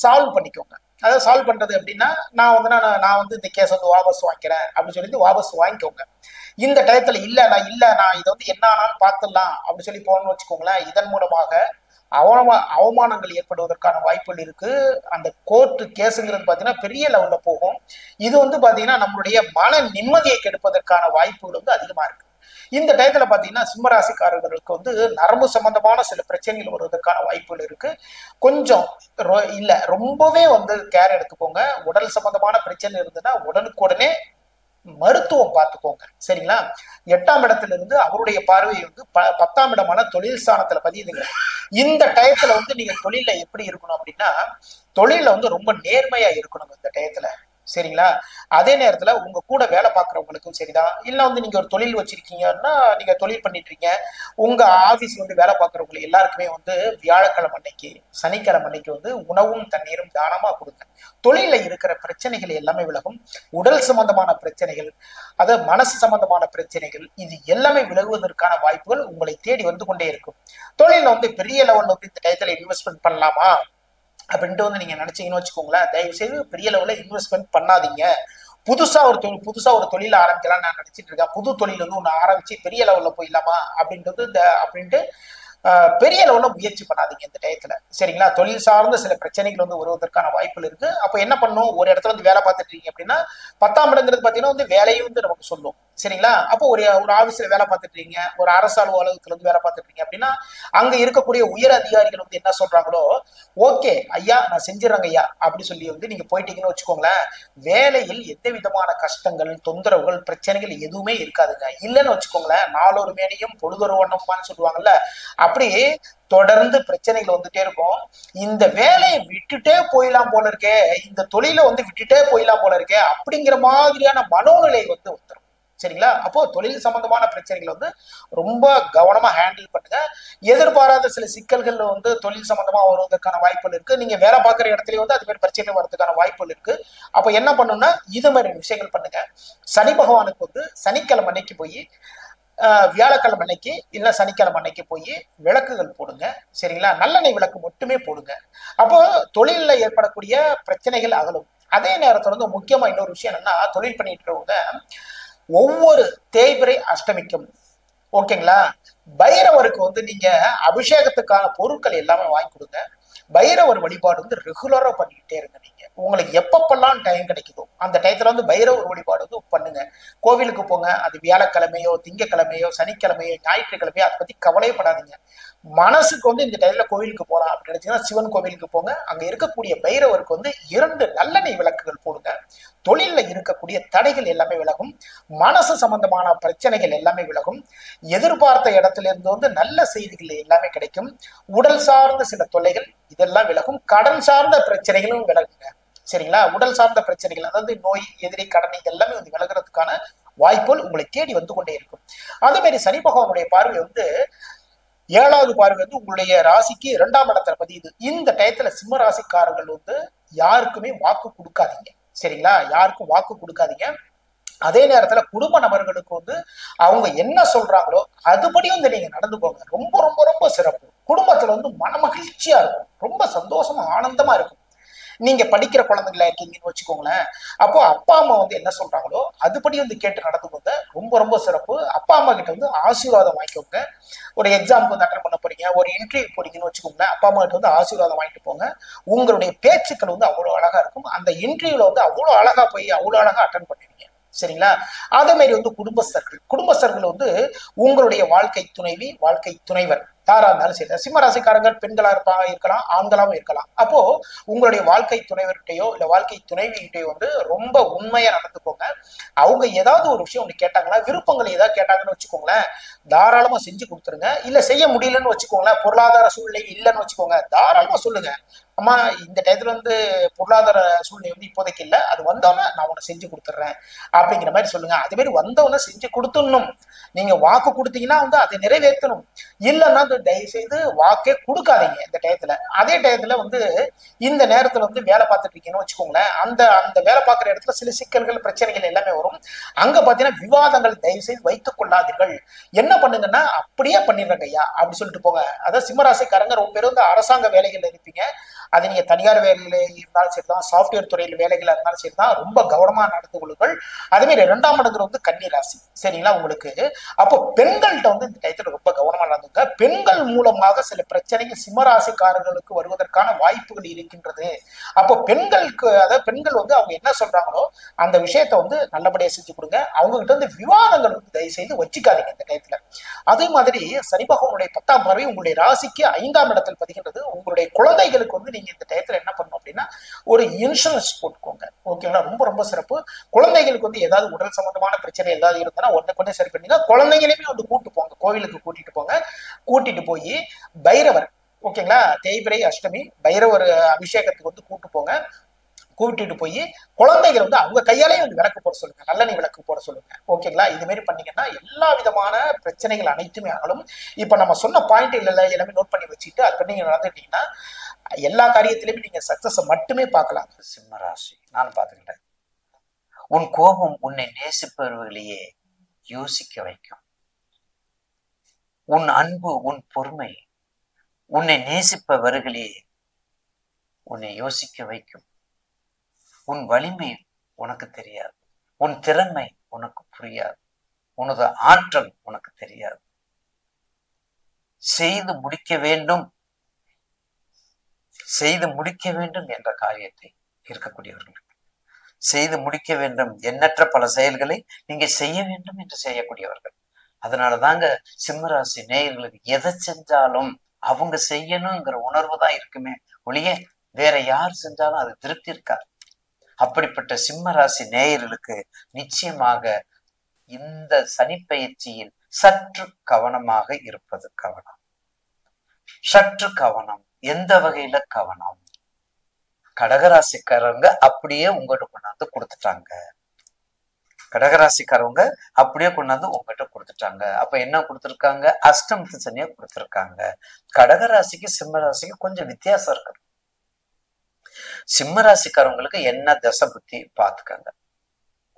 சால்வ் பண்ணிக்கோங்க. அதாவது சால்வ் பண்றது அப்படின்னா, நான் இந்த கேஸ் வாபஸ் வாங்கிக்கிறேன் அப்படின்னு சொல்லிட்டு வாபஸ் வாங்கிக்கோங்க. இந்த டயத்துல நான் இதை என்ன ஆனாலும் பார்த்துடலாம் அப்படின்னு சொல்லி போகணும்னு வச்சுக்கோங்களேன், இதன் மூலமாக அவமானங்கள் ஏற்படுவதற்கான வாய்ப்புகள் இருக்கு. அந்த கோர்ட்டு கேஸுங்கிறது பாத்தீங்கன்னா பெரிய லெவல்ல போகும். இது பாத்தீங்கன்னா நம்மளுடைய மன நிம்மதியை கெடுப்பதற்கான வாய்ப்புகள் அதிகமா இருக்கு. இந்த டயத்துல பாத்தீங்கன்னா சிம்மராசிக்காரர்களுக்கு நரம்பு சம்பந்தமான சில பிரச்சனைகள் வருவதற்கான வாய்ப்புகள் இருக்கு. கொஞ்சம் ரொம்பவே கேர் எடுத்துக்கோங்க. உடல் சம்பந்தமான பிரச்சனை இருந்ததுன்னா உடனுக்குடனே மருத்துவம் பார்த்துக்கோங்க, சரிங்களா? 8ஆம் இடத்துல இருந்து அவருடைய பார்வை 10ஆம் இடமான தொழில் ஸ்தானத்துல பதியுதுங்க. இந்த டயத்துல நீங்க தொழில எப்படி இருக்கணும் அப்படின்னா, தொழில ரொம்ப நேர்மையா இருக்கணும் இந்த டயத்துல, சரிங்களா? அதே நேரத்துல உங்க கூட வேலை பார்க்கறவங்களுக்கும் சரிதான். இல்ல நீங்க ஒரு தொழில் வச்சிருக்கீங்கன்னா, நீங்க தொழில் பண்ணிட்டு இருக்கீங்க, உங்க ஆபீஸ் வேலை பார்க்கறவங்க எல்லாருக்குமே வியாழக்கிழமை அன்னைக்கு சனிக்கிழமை அன்னைக்கு உணவும் தண்ணீரும் தானமா கொடுங்க. தொழில இருக்கிற பிரச்சனைகள் எல்லாமே விலகும். உடல் சம்பந்தமான பிரச்சனைகள், அதாவது மனசு சம்பந்தமான பிரச்சனைகள், இது எல்லாமே விலகுவதற்கான வாய்ப்புகள் உங்களை தேடி கொண்டே இருக்கும். தொழில பெரிய லெவல்ல இந்த டயத்துல இன்வெஸ்ட்மெண்ட் பண்ணலாமா அப்படின்ட்டு நீங்க நினைச்சீங்கன்னு வச்சுக்கோங்களேன், தயவு செய்து பெரிய லெவல்ல இன்வெஸ்ட்மெண்ட் பண்ணாதீங்க. புதுசா ஒரு தொழில ஆரம்பிக்கலாம் நான் நினைச்சிட்டு இருக்கேன், புது தொழில் ஒன்று ஆரம்பிச்சு பெரிய லெவல்ல போயிடலாமா அப்படின்ட்டு பெரிய லெவல்ல முயற்சி பண்ணாதீங்க இந்த டயத்துல, சரிங்களா? தொழில் சார்ந்த சில பிரச்சனைகள் வருவதற்கான வாய்ப்புகள் இருக்கு. அப்ப என்ன பண்ணும், ஒரு இடத்துல வேலை பார்த்துட்டு இருக்கீங்க அப்படின்னா 10ஆம் இடங்கிறது பாத்தீங்கன்னா வேலையும் நமக்கு சொல்லும், சரிங்களா? அப்போ ஒரு ஆபீஸ்ல வேலை பார்த்துட்டு இருக்கீங்க, ஒரு அரசு அலுவலகத்துல வேலை பார்த்துட்டு இருக்கீங்க அப்படின்னா அங்க இருக்கக்கூடிய உயர் அதிகாரிகள் என்ன சொல்றாங்களோ, ஓகே ஐயா நான் செஞ்சிடறேங்க ஐயா அப்படி சொல்லி நீங்க போயிட்டீங்கன்னு வச்சுக்கோங்களேன், வேலையில் எந்த விதமான கஷ்டங்கள் தொந்தரவுகள் பிரச்சனைகள் எதுவுமே இருக்காதுங்க. இல்லைன்னு வச்சுக்கோங்களேன், நாளொரு மேனியும் பொழுதொரு வண்ணமான்னு சொல்லுவாங்கல்ல, அப்படி தொடர்ந்து பிரச்சனைகள் வந்துட்டே இருக்கும். இந்த வேலையை விட்டுட்டே போயிடலாம் போல இருக்கே, இந்த தொழிலை விட்டுட்டே போயிடலாம் போல இருக்கே அப்படிங்கிற மாதிரியான மனோநிலை வந்துடும், சரிங்களா? அப்போ தொழில் சம்பந்தமான பிரச்சனைகள் ரொம்ப கவனமா ஹேண்டில் பண்ணுங்க. எதிர்பாராத சில சிக்கல்கள் தொழில் சம்பந்தமா வருவதற்கான வாய்ப்புகள் இருக்கு. நீங்க வேலை பார்க்குற இடத்துலயே அது மாதிரி பிரச்சனை வர்றதுக்கான வாய்ப்புகள் இருக்கு. அப்ப என்ன பண்ணணும்னா இது மாதிரி விஷயங்கள் பண்ணுங்க. சனி பகவானுக்கு சனிக்கிழமை அன்னைக்கு போய் வியாழக்கிழமை அன்னைக்கு இல்ல சனிக்கிழமை அன்னைக்கு போய் விளக்குகள் போடுங்க, சரிங்களா? நல்லெண்ணெய் விளக்கு மட்டுமே போடுங்க. அப்போ தொழில ஏற்படக்கூடிய பிரச்சனைகள் அகலும். அதே நேரத்துல முக்கியமா இன்னொரு விஷயம் என்னன்னா, தொழில் பண்ணிட்டு இருக்கவங்க ஒவ்வொரு தேய்பிறை அஷ்டமிக்கும் ஓகேங்களா, பைரவருக்கு நீங்க அபிஷேகத்துக்கான பொருட்கள் எல்லாமே வாங்கி கொடுங்க. பைரவர் வழிபாடு ரெகுலரா பண்ணிக்கிட்டே இருங்க. நீங்க உங்களுக்கு எப்பப்பெல்லாம் டைம் கிடைக்குதோ அந்த டயத்துல பைரவர் வழிபாடு பண்ணுங்க. கோவிலுக்கு போங்க, அது வியாழக்கிழமையோ திங்கக்கிழமையோ சனிக்கிழமையோ ஞாயிற்றுக்கிழமையோ அதை பத்தி கவலைப்படாதீங்க. மனசுக்கு இந்த டயத்துல கோவிலுக்கு போலாம் அப்படின்னு நினைச்சீங்கன்னா சிவன் கோவிலுக்கு போங்க. அங்க இருக்கக்கூடிய பைரவருக்கு 2 நல்லெண்ணெய் விளக்குகள் போடுங்க. தொழில இருக்கக்கூடிய தடைகள் எல்லாமே விலகும். மனசு சம்பந்தமான பிரச்சனைகள் எல்லாமே விலகும். எதிர்பார்த்த இடத்துல இருந்து நல்ல செய்திகள் எல்லாமே கிடைக்கும். உடல் சார்ந்த சில தொல்லைகள் இதெல்லாம் விலகும். கடன் சார்ந்த பிரச்சனைகளும் விலகுங்க, சரிங்களா? உடல் சார்ந்த பிரச்சனைகள் அதாவது நோய் எதிரி கடன் இது எல்லாமே விலகிறதுக்கான வாய்ப்புகள் உங்களை தேடி கொண்டே இருக்கும். அதே மாதிரி சனி பகவானுடைய பார்வை 7வது பார்வை உங்களுடைய ராசிக்கு 2ஆம் இடத்துல பதியுது. இந்த டயத்துல சிம்ம ராசிக்காரர்கள் யாருக்குமே வாக்கு கொடுக்காதீங்க, சரிங்களா? யாருக்கும் வாக்கு கொடுக்காதீங்க. அதே நேரத்துல குடும்ப நபர்களுக்கு வந்து அவங்க என்ன சொல்றாங்களோ அதுபடி வந்து நீங்க நடந்துக்கோங்க. ரொம்ப ரொம்ப ரொம்ப சிறப்பு. குடும்பத்துல வந்து மனமகிழ்ச்சியா இருக்கும், ரொம்ப சந்தோஷமா ஆனந்தமா இருக்கும். நீங்க படிக்கிற குழந்தைங்களா இருக்கீங்கன்னு வச்சுக்கோங்களேன், அப்போ அப்பா அம்மா வந்து என்ன சொல்றாங்களோ அதுபடி வந்து கேட்டு நடந்துக்கோங்க. ரொம்ப ரொம்ப சிறப்பு. அப்பா அம்மா கிட்ட வந்து ஆசீர்வாதம் வாங்கிக்கோங்க. ஒரு எக்ஸாமுக்கு வந்து அட்டன் பண்ண போறீங்க, ஒரு இன்டர்வியூ போறீங்கன்னு வச்சுக்கோங்களேன், அப்பா அம்மா கிட்ட வந்து ஆசீர்வாதம் வாங்கிட்டு போங்க. உங்களுடைய பேச்சுக்கள் வந்து அவ்வளவு அழகா இருக்கும். அந்த இன்டர்வியூல வந்து அவ்வளவு அழகா போய் அவ்வளவு அழகா அட்டன் பண்ணுவீங்க. சரிங்களா? அதே மாதிரி வந்து குடும்பஸ்தர்கள் வந்து உங்களுடைய வாழ்க்கை துணைவி, வாழ்க்கை துணைவர் யாரா இருந்தாலும் சரி. சிம்ம ராசிக்காரங்கள் பெண்களா இருக்கலாம், ஆண்களாவும் இருக்கலாம். அப்போ உங்களுடைய வாழ்க்கை துணைவர்கிட்டயோ இல்ல வாழ்க்கை துணைவிகிட்டயோ வந்து ரொம்ப உண்மையா நடந்துக்கோங்க. அவங்க ஏதாவது ஒரு விஷயம் ஒண்ணு கேட்டாங்களா, விருப்பங்கள் ஏதாவது கேட்டாங்கன்னு வச்சுக்கோங்களேன், தாராளமா செஞ்சு கொடுத்துருங்க. இல்ல செய்ய முடியலன்னு வச்சுக்கோங்களேன், பொருளாதார சூழ்நிலை இல்லைன்னு வச்சுக்கோங்க, தாராளமா சொல்லுங்க. அம்மா இந்த டயத்துல வந்து பொருளாதார சூழ்நிலை வந்து இப்போதைக்கு இல்லை, அது வந்தோன்னே நான் உன்னை செஞ்சு கொடுத்துட்றேன் அப்படிங்கிற மாதிரி சொல்லுங்க. அதே மாதிரி வந்தவொடனே செஞ்சு கொடுத்துடணும். நீங்க வாக்கு கொடுத்தீங்கன்னா வந்து அதை நிறைவேற்றணும். இல்லைன்னா தயவு செய்து வாக்கே கொடுக்காதீங்க இந்த டயத்துல. அதே டயத்துல வந்து இந்த நேரத்துல வந்து வேலை பார்த்துட்டு இருக்கீங்கன்னு வச்சுக்கோங்களேன், அந்த அந்த வேலை பார்க்குற இடத்துல சில சிக்கல்கள் பிரச்சனைகள் எல்லாமே வரும். அங்க பாத்தீங்கன்னா விவாதங்கள் தயவு செய்து வைத்துக் கொள்ளாதீர்கள். என்ன பண்ணுங்கன்னா அப்படியே பண்ணிடுறேங்க ஐயா அப்படி சொல்லிட்டு போங்க. அதாவது சிம்மராசிக்காரங்க ரொம்ப பேர் வந்து அரசாங்க வேலைகள் இருப்பீங்க, அது நீங்க தனியார் வேலையில இருந்தாலும் சரிதான், சாஃப்ட்வேர் துறையில வேலைகளா இருந்தாலும் சரிதான், ரொம்ப கவனமா நடந்து கொள்ளுங்கள். அதே மாதிரி 2ஆம் இடத்துல வந்து கன்னி ராசி, சரிங்களா உங்களுக்கு. அப்போ பெண்கள்கிட்ட வந்து இந்த டயத்துல ரொம்ப கவனமா நடந்துங்க. பெண்கள் மூலமாக சில பிரச்சனைகள் சிம்மராசிக்காரர்களுக்கு வருவதற்கான வாய்ப்புகள் இருக்கின்றது. அப்போ பெண்களுக்கு, அதாவது பெண்கள் வந்து அவங்க என்ன சொல்றாங்களோ அந்த விஷயத்த வந்து நல்லபடியா செஞ்சு கொடுங்க. அவங்க கிட்ட வந்து விவாதங்கள் வந்து தயவு செய்து வச்சுக்காதீங்க இந்த டயத்துல. அதே மாதிரி சனி பகவானுடைய 10ஆம் பார்வை உங்களுடைய ராசிக்கு 5ஆம் இடத்தில் பதிகின்றது. உங்களுடைய குழந்தைகளுக்கு வந்து நீங்க இந்த டயத்துல என்ன பண்ணணும் அப்படின்னா ஒரு இன்சூரன்ஸ் போட்டுக்கோங்க. ஓகேங்களா? ரொம்ப ரொம்ப சிறப்பு. குழந்தைகளுக்கு வந்து ஏதாவது உடல் சம்பந்தமான பிரச்சனை ஏதாவது இருந்தா உடனே சரி பண்ணுங்க. குழந்தைங்களையுமே வந்து கூட்டு போங்க, கோவிலுக்கு கூட்டிட்டு போங்க. கூட்டிட்டு போய் பைரவர், ஓகேங்களா, தேய்பிரை அஷ்டமி பைரவர் அபிஷேகத்துக்கு வந்து கூட்டு போங்க. கூட்டிட்டு போய் குழந்தைகள் வந்து அவங்க கையாலே வந்து விளக்கு போட சொல்லுங்க, நல்லெண்ணெய் விளக்கு போட சொல்லுங்க. ஓகேங்களா? இது மாதிரி பண்ணீங்கன்னா எல்லா விதமான பிரச்சனைகள் அனைத்துமே ஆகலும். இப்ப நம்ம சொன்ன பாயிண்ட் இல்ல எல்லாமே நோட் பண்ணி வச்சுட்டு அது பண்ணி நடந்துட்டீங்கன்னா எல்லா காரியத்திலுமே நீங்க சக்சஸ் மட்டுமே பார்க்கலாம். சிம்மராசி நான் பார்த்துக்கிட்டேன். உன் கோபம் உன்னை நேசிப்பவர்களையே யோசிக்க வைக்கும். உன் அன்பு, உன் பொறுமை உன்னை நேசிப்பவர்களையே உன்னை யோசிக்க வைக்கும். உன் வலிமை உனக்கு தெரியாது, உன் திறமை உனக்கு புரியாது, உனது ஆற்றல் உனக்கு தெரியாது. செய்து முடிக்க வேண்டும் என்ற காரியத்தை இருக்கக்கூடியவர்களுக்கு செய்து முடிக்க வேண்டும், எண்ணற்ற பல செயல்களை நீங்க செய்ய வேண்டும் என்று செய்யக்கூடியவர்கள். அதனாலதாங்க சிம்மராசி நேயர்களுக்கு எதை செஞ்சாலும் அவங்க செய்யணுங்கிற உணர்வு தான் இருக்குமே ஒழிய வேற யார் செஞ்சாலும் அது திருப்தி இருக்காது. அப்படிப்பட்ட சிம்மராசி நேயர்களுக்கு நிச்சயமாக இந்த சனிப்பெயர்ச்சியில் சற்று கவனமாக இருப்பது கவனம். சற்று கவனம். எந்த வகையில கவனம்? கடகராசிக்காரங்க அப்படியே உங்ககிட்ட கொண்டாந்து கொடுத்துட்டாங்க. கடகராசிக்காரவங்க அப்படியே கொண்டாந்து உங்ககிட்ட கொடுத்துட்டாங்க. அப்ப என்ன கொடுத்துருக்காங்க? அஷ்டமத்து சனியை கொடுத்துருக்காங்க. கடகராசிக்கு சிம்மராசிக்கு கொஞ்சம் வித்தியாசம் இருக்கு. சிம்மராசிக்காரவங்களுக்கு என்ன தசை புத்தி பார்த்துக்காங்க.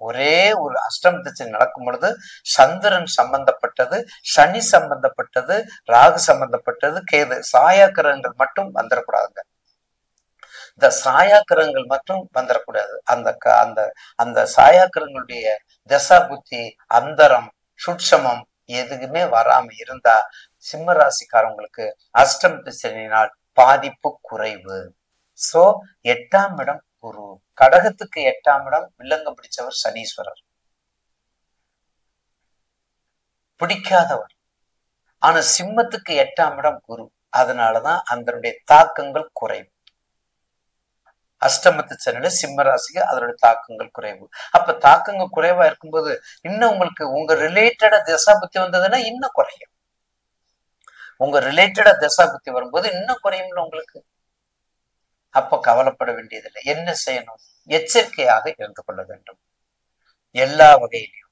ஒரே ஒரு அஷ்டமத்து சனி நடக்கும் பொழுது சந்திரன் சம்பந்தப்பட்டது, சனி சம்பந்தப்பட்டது, ராகு சம்பந்தப்பட்டது, கேது, சாயாக்கிரகங்கள் மட்டும் வந்துடக்கூடாதுங்க. இந்த சாயாக்கிரகங்கள் மட்டும் வந்துடக்கூடாது. அந்த சாயாக்கிரகங்களுடைய தசா புத்தி, அந்தரம், சுட்சமம் எதுக்குமே வராம இருந்தா சிம்மராசிக்காரவங்களுக்கு அஷ்டமத்து சனியினால் பாதிப்பு குறைவு. சோ 8ஆம் இடம் குரு. கடகத்துக்கு 8ஆம் இடம் வில்லங்க பிடிச்சவர் சனீஸ்வரர், பிடிக்காதவர். ஆனா சிம்மத்துக்கு 8ஆம் இடம் குரு. அதனாலதான் அதனுடைய தாக்கங்கள் குறைவு. அஷ்டமத்து சனியில சிம்மராசிக்கு அதனுடைய தாக்கங்கள் குறைவு. அப்ப தாக்கங்கள் குறைவா இருக்கும்போது இன்னும் உங்களுக்கு உங்க ரிலேட்டடா தசா புத்தி வந்ததுன்னா இன்னும் குறையும். உங்க ரிலேட்டடா தசா புத்தி வரும்போது இன்னும் குறையும்ல உங்களுக்கு. அப்ப கவலைப்பட வேண்டியதில்லை. என்ன செய்யணும்? எச்சரிக்கையாக இருந்து கொள்ள வேண்டும். எல்லா வகையிலையும்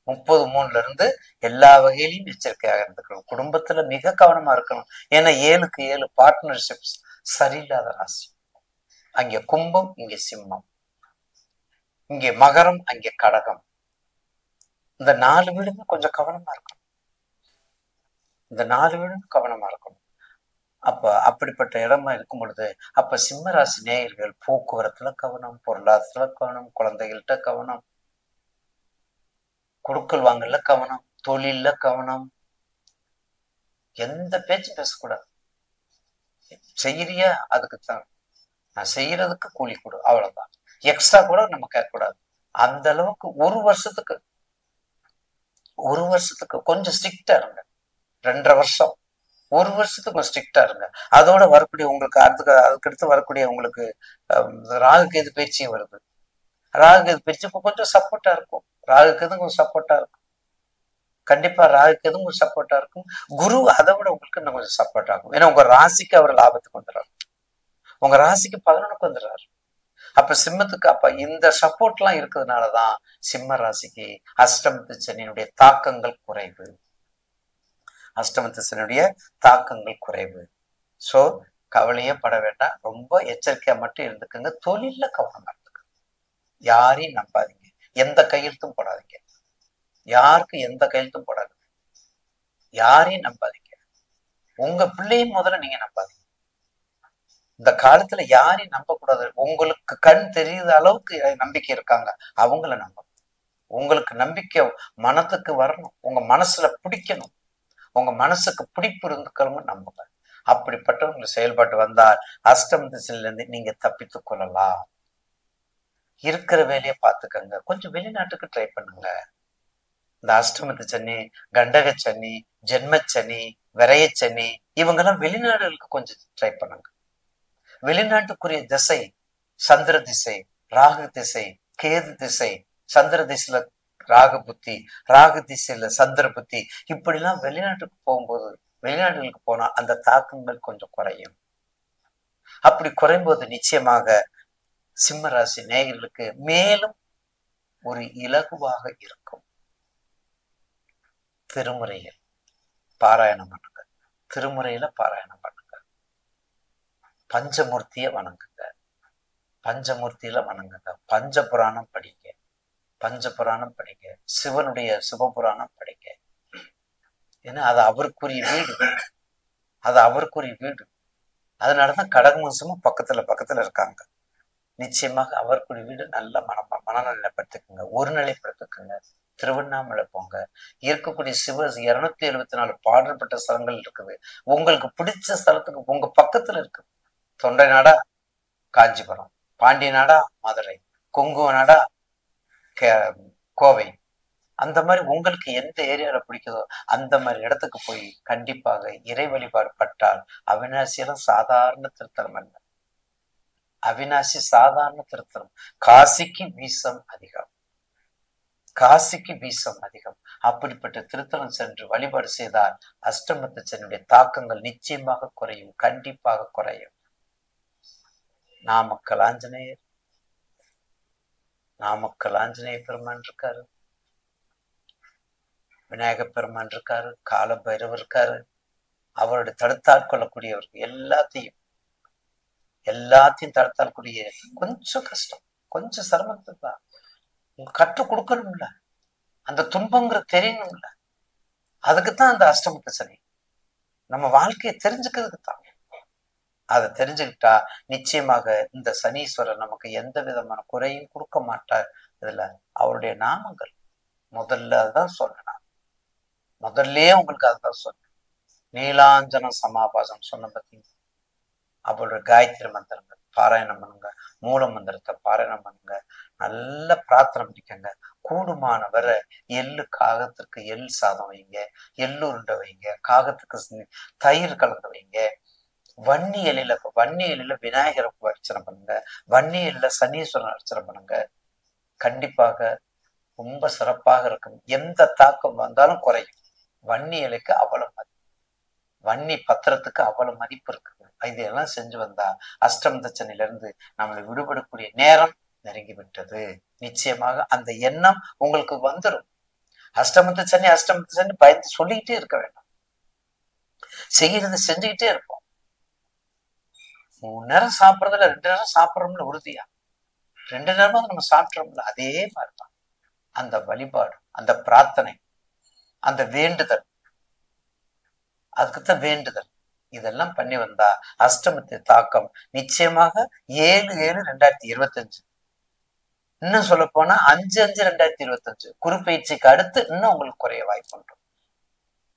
30-3 இருந்து எல்லா வகையிலையும் எச்சரிக்கையாக இருந்துக்கணும். குடும்பத்துல மிக கவனமா இருக்கணும். ஏன்னா 7க்கு 7 பார்ட்னர்ஷிப்ஸ் சரியில்லாத ராசி. அங்க கும்பம், இங்க சிம்மம். இங்கே மகரம், அங்கே கடகம். இந்த 4 வீடுமே கொஞ்சம் கவனமா இருக்கணும். இந்த 4 வீடும் கவனமா இருக்கணும். அப்ப அப்படிப்பட்ட இடமா இருக்கும் பொழுது அப்ப சிம்மராசி நேயர்கள் போக்குவரத்துல கவனம், பொருளாதாரத்துல கவனம், குழந்தைகள்கிட்ட கவனம், கொடுக்கல் வாங்கல கவனம், தொழில்ல கவனம். எந்த பேச்சும் பேசக்கூடாது. செய்யறியா அதுக்குத்தான், நான் செய்யறதுக்கு கூலி கொடு, அவ்வளவுதான். எக்ஸ்ட்ரா கூட நம்ம கேட்கக்கூடாது. அந்த அளவுக்கு ஒரு வருஷத்துக்கு கொஞ்சம் ஸ்ட்ரிக்டா இருங்க. 2.5 வருஷம், 1 வருஷத்துக்கு கொஞ்சம் ஸ்ட்ரிக்டா இருங்க. அதோட வரக்கூடிய உங்களுக்கு அதுக்கடுத்து வரக்கூடிய உங்களுக்கு ராகு கேது பயிற்சியும் வருது. ராகு கேது பயிற்சி கொஞ்சம் சப்போர்ட்டா இருக்கும். ராகு கேது கொஞ்சம் சப்போர்ட்டா இருக்கும். கண்டிப்பா ராகு கேது கொஞ்சம் சப்போர்ட்டா இருக்கும். குரு அதை விட உங்களுக்கு இன்னும் கொஞ்சம் சப்போர்ட் ஆகும். ஏன்னா உங்க ராசிக்கு அவர் லாபத்துக்கு வந்துடுறாரு, உங்க ராசிக்கு 11க்கு வந்துடுறாரு. அப்ப சிம்மத்துக்கு அப்ப இந்த சப்போர்ட் எல்லாம் இருக்கிறதுனாலதான் சிம்ம ராசிக்கு அஷ்டமத்து சனியினுடைய தாக்கங்கள் குறைவு. அஷ்டமத்து சனியுடைய தாக்கங்கள் குறைவு. சோ கவலையே பட வேண்டாம். ரொம்ப எச்சரிக்கையா மட்டும் இருந்துக்குங்க. தொழில்ல கவனமா இருந்துக்குங்க. யாரையும் நம்பாதீங்க. எந்த கையெழுத்தும் போடாதீங்க. யாருக்கு எந்த கையெழுத்தும் போடாதீங்க. யாரையும் நம்பாதீங்க. உங்க பிள்ளையும் முதல்ல நீங்க நம்பாதீங்க. இந்த காலத்துல யாரையும் நம்ப கூடாது. உங்களுக்கு கண் தெரியாத அளவுக்கு நம்பிக்கை இருக்காங்க, அவங்கள நம்ப. உங்களுக்கு நம்பிக்கை மனத்துக்கு வரணும், உங்க மனசுல பிடிக்கணும், உங்க மனசுக்கு பிடிப்பு இருந்துக்கிறவங்க நம்புங்க. அப்படிப்பட்டவங்க செயல்பாட்டு வந்தால் அஷ்டம திசையில இருந்து நீங்க தப்பித்து கொள்ளலாம். இருக்கிற வேலையை பார்த்துக்கங்க. கொஞ்சம் வெளிநாட்டுக்கு ட்ரை பண்ணுங்க. இந்த அஷ்டமத்து சனி, கண்டக சனி, ஜென்மச்சனி, விரையச்சனி, இவங்கெல்லாம் வெளிநாடுகளுக்கு கொஞ்சம் ட்ரை பண்ணுங்க. வெளிநாட்டுக்குரிய திசை சந்திர திசை, ராகு திசை, கேது திசை. சந்திர திசையில ராகு புத்தி, ராகு திசையில சந்திர புத்தி. இப்படிலாம் வெளிநாட்டுக்கு போகும்போது, வெளிநாடுகளுக்கு போனா அந்த தாக்கங்கள் கொஞ்சம் குறையும். அப்படி குறையும் போது நிச்சயமாக சிம்ம ராசி நேயர்களுக்கு மேலும் ஒரு இலகுவாக இருக்கும். திருமுறையில் பாராயணம் பண்ணுங்க. திருமுறையில பாராயணம் பண்ணுங்க. பஞ்சமூர்த்திய வணங்குங்க. பஞ்சமூர்த்தியில வணங்குங்க. பஞ்சபுராணம் படிங்க. பஞ்சபுராணம் படிங்க. சிவனுடைய சிவபுராணம் படிங்க. ஏன்னா அது அவருக்குரிய வீடு, அது அவருக்குரிய வீடு. அதனாலதான் கடகமசமும் பக்கத்துல இருக்காங்க. நிச்சயமாக அவருக்குரிய வீடு நல்ல மனநிலைப்படுத்துக்குங்க, ஒருநிலைப்படுத்துக்குங்க. திருவண்ணாமலை போங்க. இருக்கக்கூடிய சிவ 274 பாடல்பட்ட ஸ்தலங்கள் இருக்குது. உங்களுக்கு பிடிச்ச ஸ்தலத்துக்கு உங்க பக்கத்துல இருக்குது. தொண்டை நாடா காஞ்சிபுரம், பாண்டிய நாடா மதுரை, கொங்கு நாடா கோவை. அந்த மாதிரி உங்களுக்கு எந்த ஏரியால பிடிக்குதோ அந்த மாதிரி இடத்துக்கு போய் கண்டிப்பாக இறை வழிபாடு பட்டால் அவிநாசியெல்லாம் சாதாரண திருத்தலம் அல்ல. அவிநாசி சாதாரண திருத்தலம். காசிக்கு வீசம் அதிகம், காசிக்கு வீசம் அதிகம். அப்படிப்பட்ட திருத்தலம் சென்று வழிபாடு செய்தால் அஷ்டமத்து சனியுடைய தாக்கங்கள் நிச்சயமாக குறையும், கண்டிப்பாக குறையும். நாமக்கல் ஆஞ்சநேயர், நாமக்கல் ஆஞ்சநேய பெருமான் இருக்காரு, விநாயக பெருமான் இருக்காரு, கால பைரவர் இருக்காரு. அவருடைய தடுத்தாட்கொள்ளக்கூடியவர்கள் எல்லாத்தையும் தடுத்தாட்கொள்ள கொஞ்சம் கஷ்டம், கொஞ்சம் சிரமத்தை தான் கற்றுக் கொடுக்கணும்ல. அந்த துன்பங்கிற தெரியணும்ல. அதுக்குத்தான் அந்த அஷ்டமத்து சனி. நம்ம வாழ்க்கையை தெரிஞ்சுக்கிறதுக்கு தான். அதை தெரிஞ்சுக்கிட்டா நிச்சயமாக இந்த சனீஸ்வரர் நமக்கு எந்த விதமான குறையும் கொடுக்க மாட்டார். இதுல அவருடைய நாமங்கள் முதல்ல அதுதான் சொன்னேன். முதல்ல உங்களுக்கு அதுதான் சொன்னேன். நீலாஞ்சன சமாபாசம் சொன்ன பார்த்தீங்க. அவருடைய காயத்ரி மந்திரங்கள் பாராயணம் பண்ணுங்க, மூல மந்திரத்தை பாராயணம் பண்ணுங்க, நல்ல பிரார்த்தனை பண்ணிக்கங்க. கூடுமான வரை எள்ளு காகத்துக்கு எள் சாதம் வைங்க, எள்ளு உருண்டை வைங்க, காகத்துக்கு தயிர் கலந்து வைங்க. வன்னி இலையில விநாயகரை அர்ச்சனை பண்ணுங்க, வன்னி இலையில சனீஸ்வரன் அர்ச்சனை பண்ணுங்க. கண்டிப்பாக ரொம்ப சிறப்பாக இருக்கும். எந்த தாக்கம் வந்தாலும் குறையும். வன்னி இலைக்கு அவ்வளவு மதிப்பு, வன்னி பத்திரத்துக்கு அவ்வளவு மதிப்பு இருக்குது. இதெல்லாம் செஞ்சு வந்தா அஷ்டம சனில இருந்து நம்மளை விடுபடக்கூடிய நேரம் நெருங்கி விட்டது. நிச்சயமாக அந்த எண்ணம் உங்களுக்கு வந்துடும். அஷ்டமத்து சனி பயந்து சொல்லிக்கிட்டே இருக்க வேண்டாம். செய்யறது செஞ்சுக்கிட்டே இருப்போம். 3 நேரம் சாப்பிட்றதுல 2 நேரம் சாப்பிட்றோம்னு உறுதியா, 2 நேரமா நம்ம சாப்பிட்றோம்ல, அதே மாதிரிதான் அந்த வழிபாடு, அந்த பிரார்த்தனை, அந்த வேண்டுதல், அதுக்குத்தான் வேண்டுதல், இதெல்லாம் பண்ணி வந்தா அஷ்டமத்து தாக்கம் நிச்சயமாக 7/7/2025, இன்னும் சொல்ல போனா 5/5/2025 குரு பயிற்சிக்கு அடுத்து இன்னும் உங்களுக்கு குறைய வாய்ப்பு உண்டு.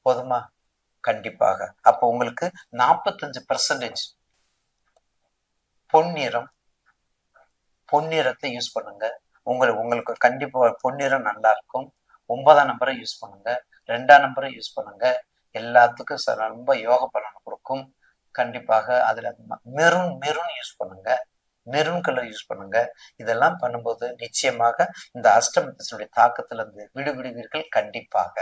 போதுமா? கண்டிப்பாக. அப்போ உங்களுக்கு 45% பொன்னிறத்தை யூஸ் பண்ணுங்க. உங்களுக்கு கண்டிப்பா பொன்னிறம் நல்லா இருக்கும். 9ஆம் நம்பரை யூஸ் பண்ணுங்க, 2ஆம் நம்பரை யூஸ் பண்ணுங்க. எல்லாத்துக்கும் ரொம்ப யோக பலன் கொடுக்கும். கண்டிப்பாக அதுல மெரூன் யூஸ் பண்ணுங்க, மெரூன் கலர் யூஸ் பண்ணுங்க. இதெல்லாம் பண்ணும்போது நிச்சயமாக இந்த அஷ்டமத்தினுடைய தாக்கத்துல இருந்து விடுவிடுவீர்கள் கண்டிப்பாக.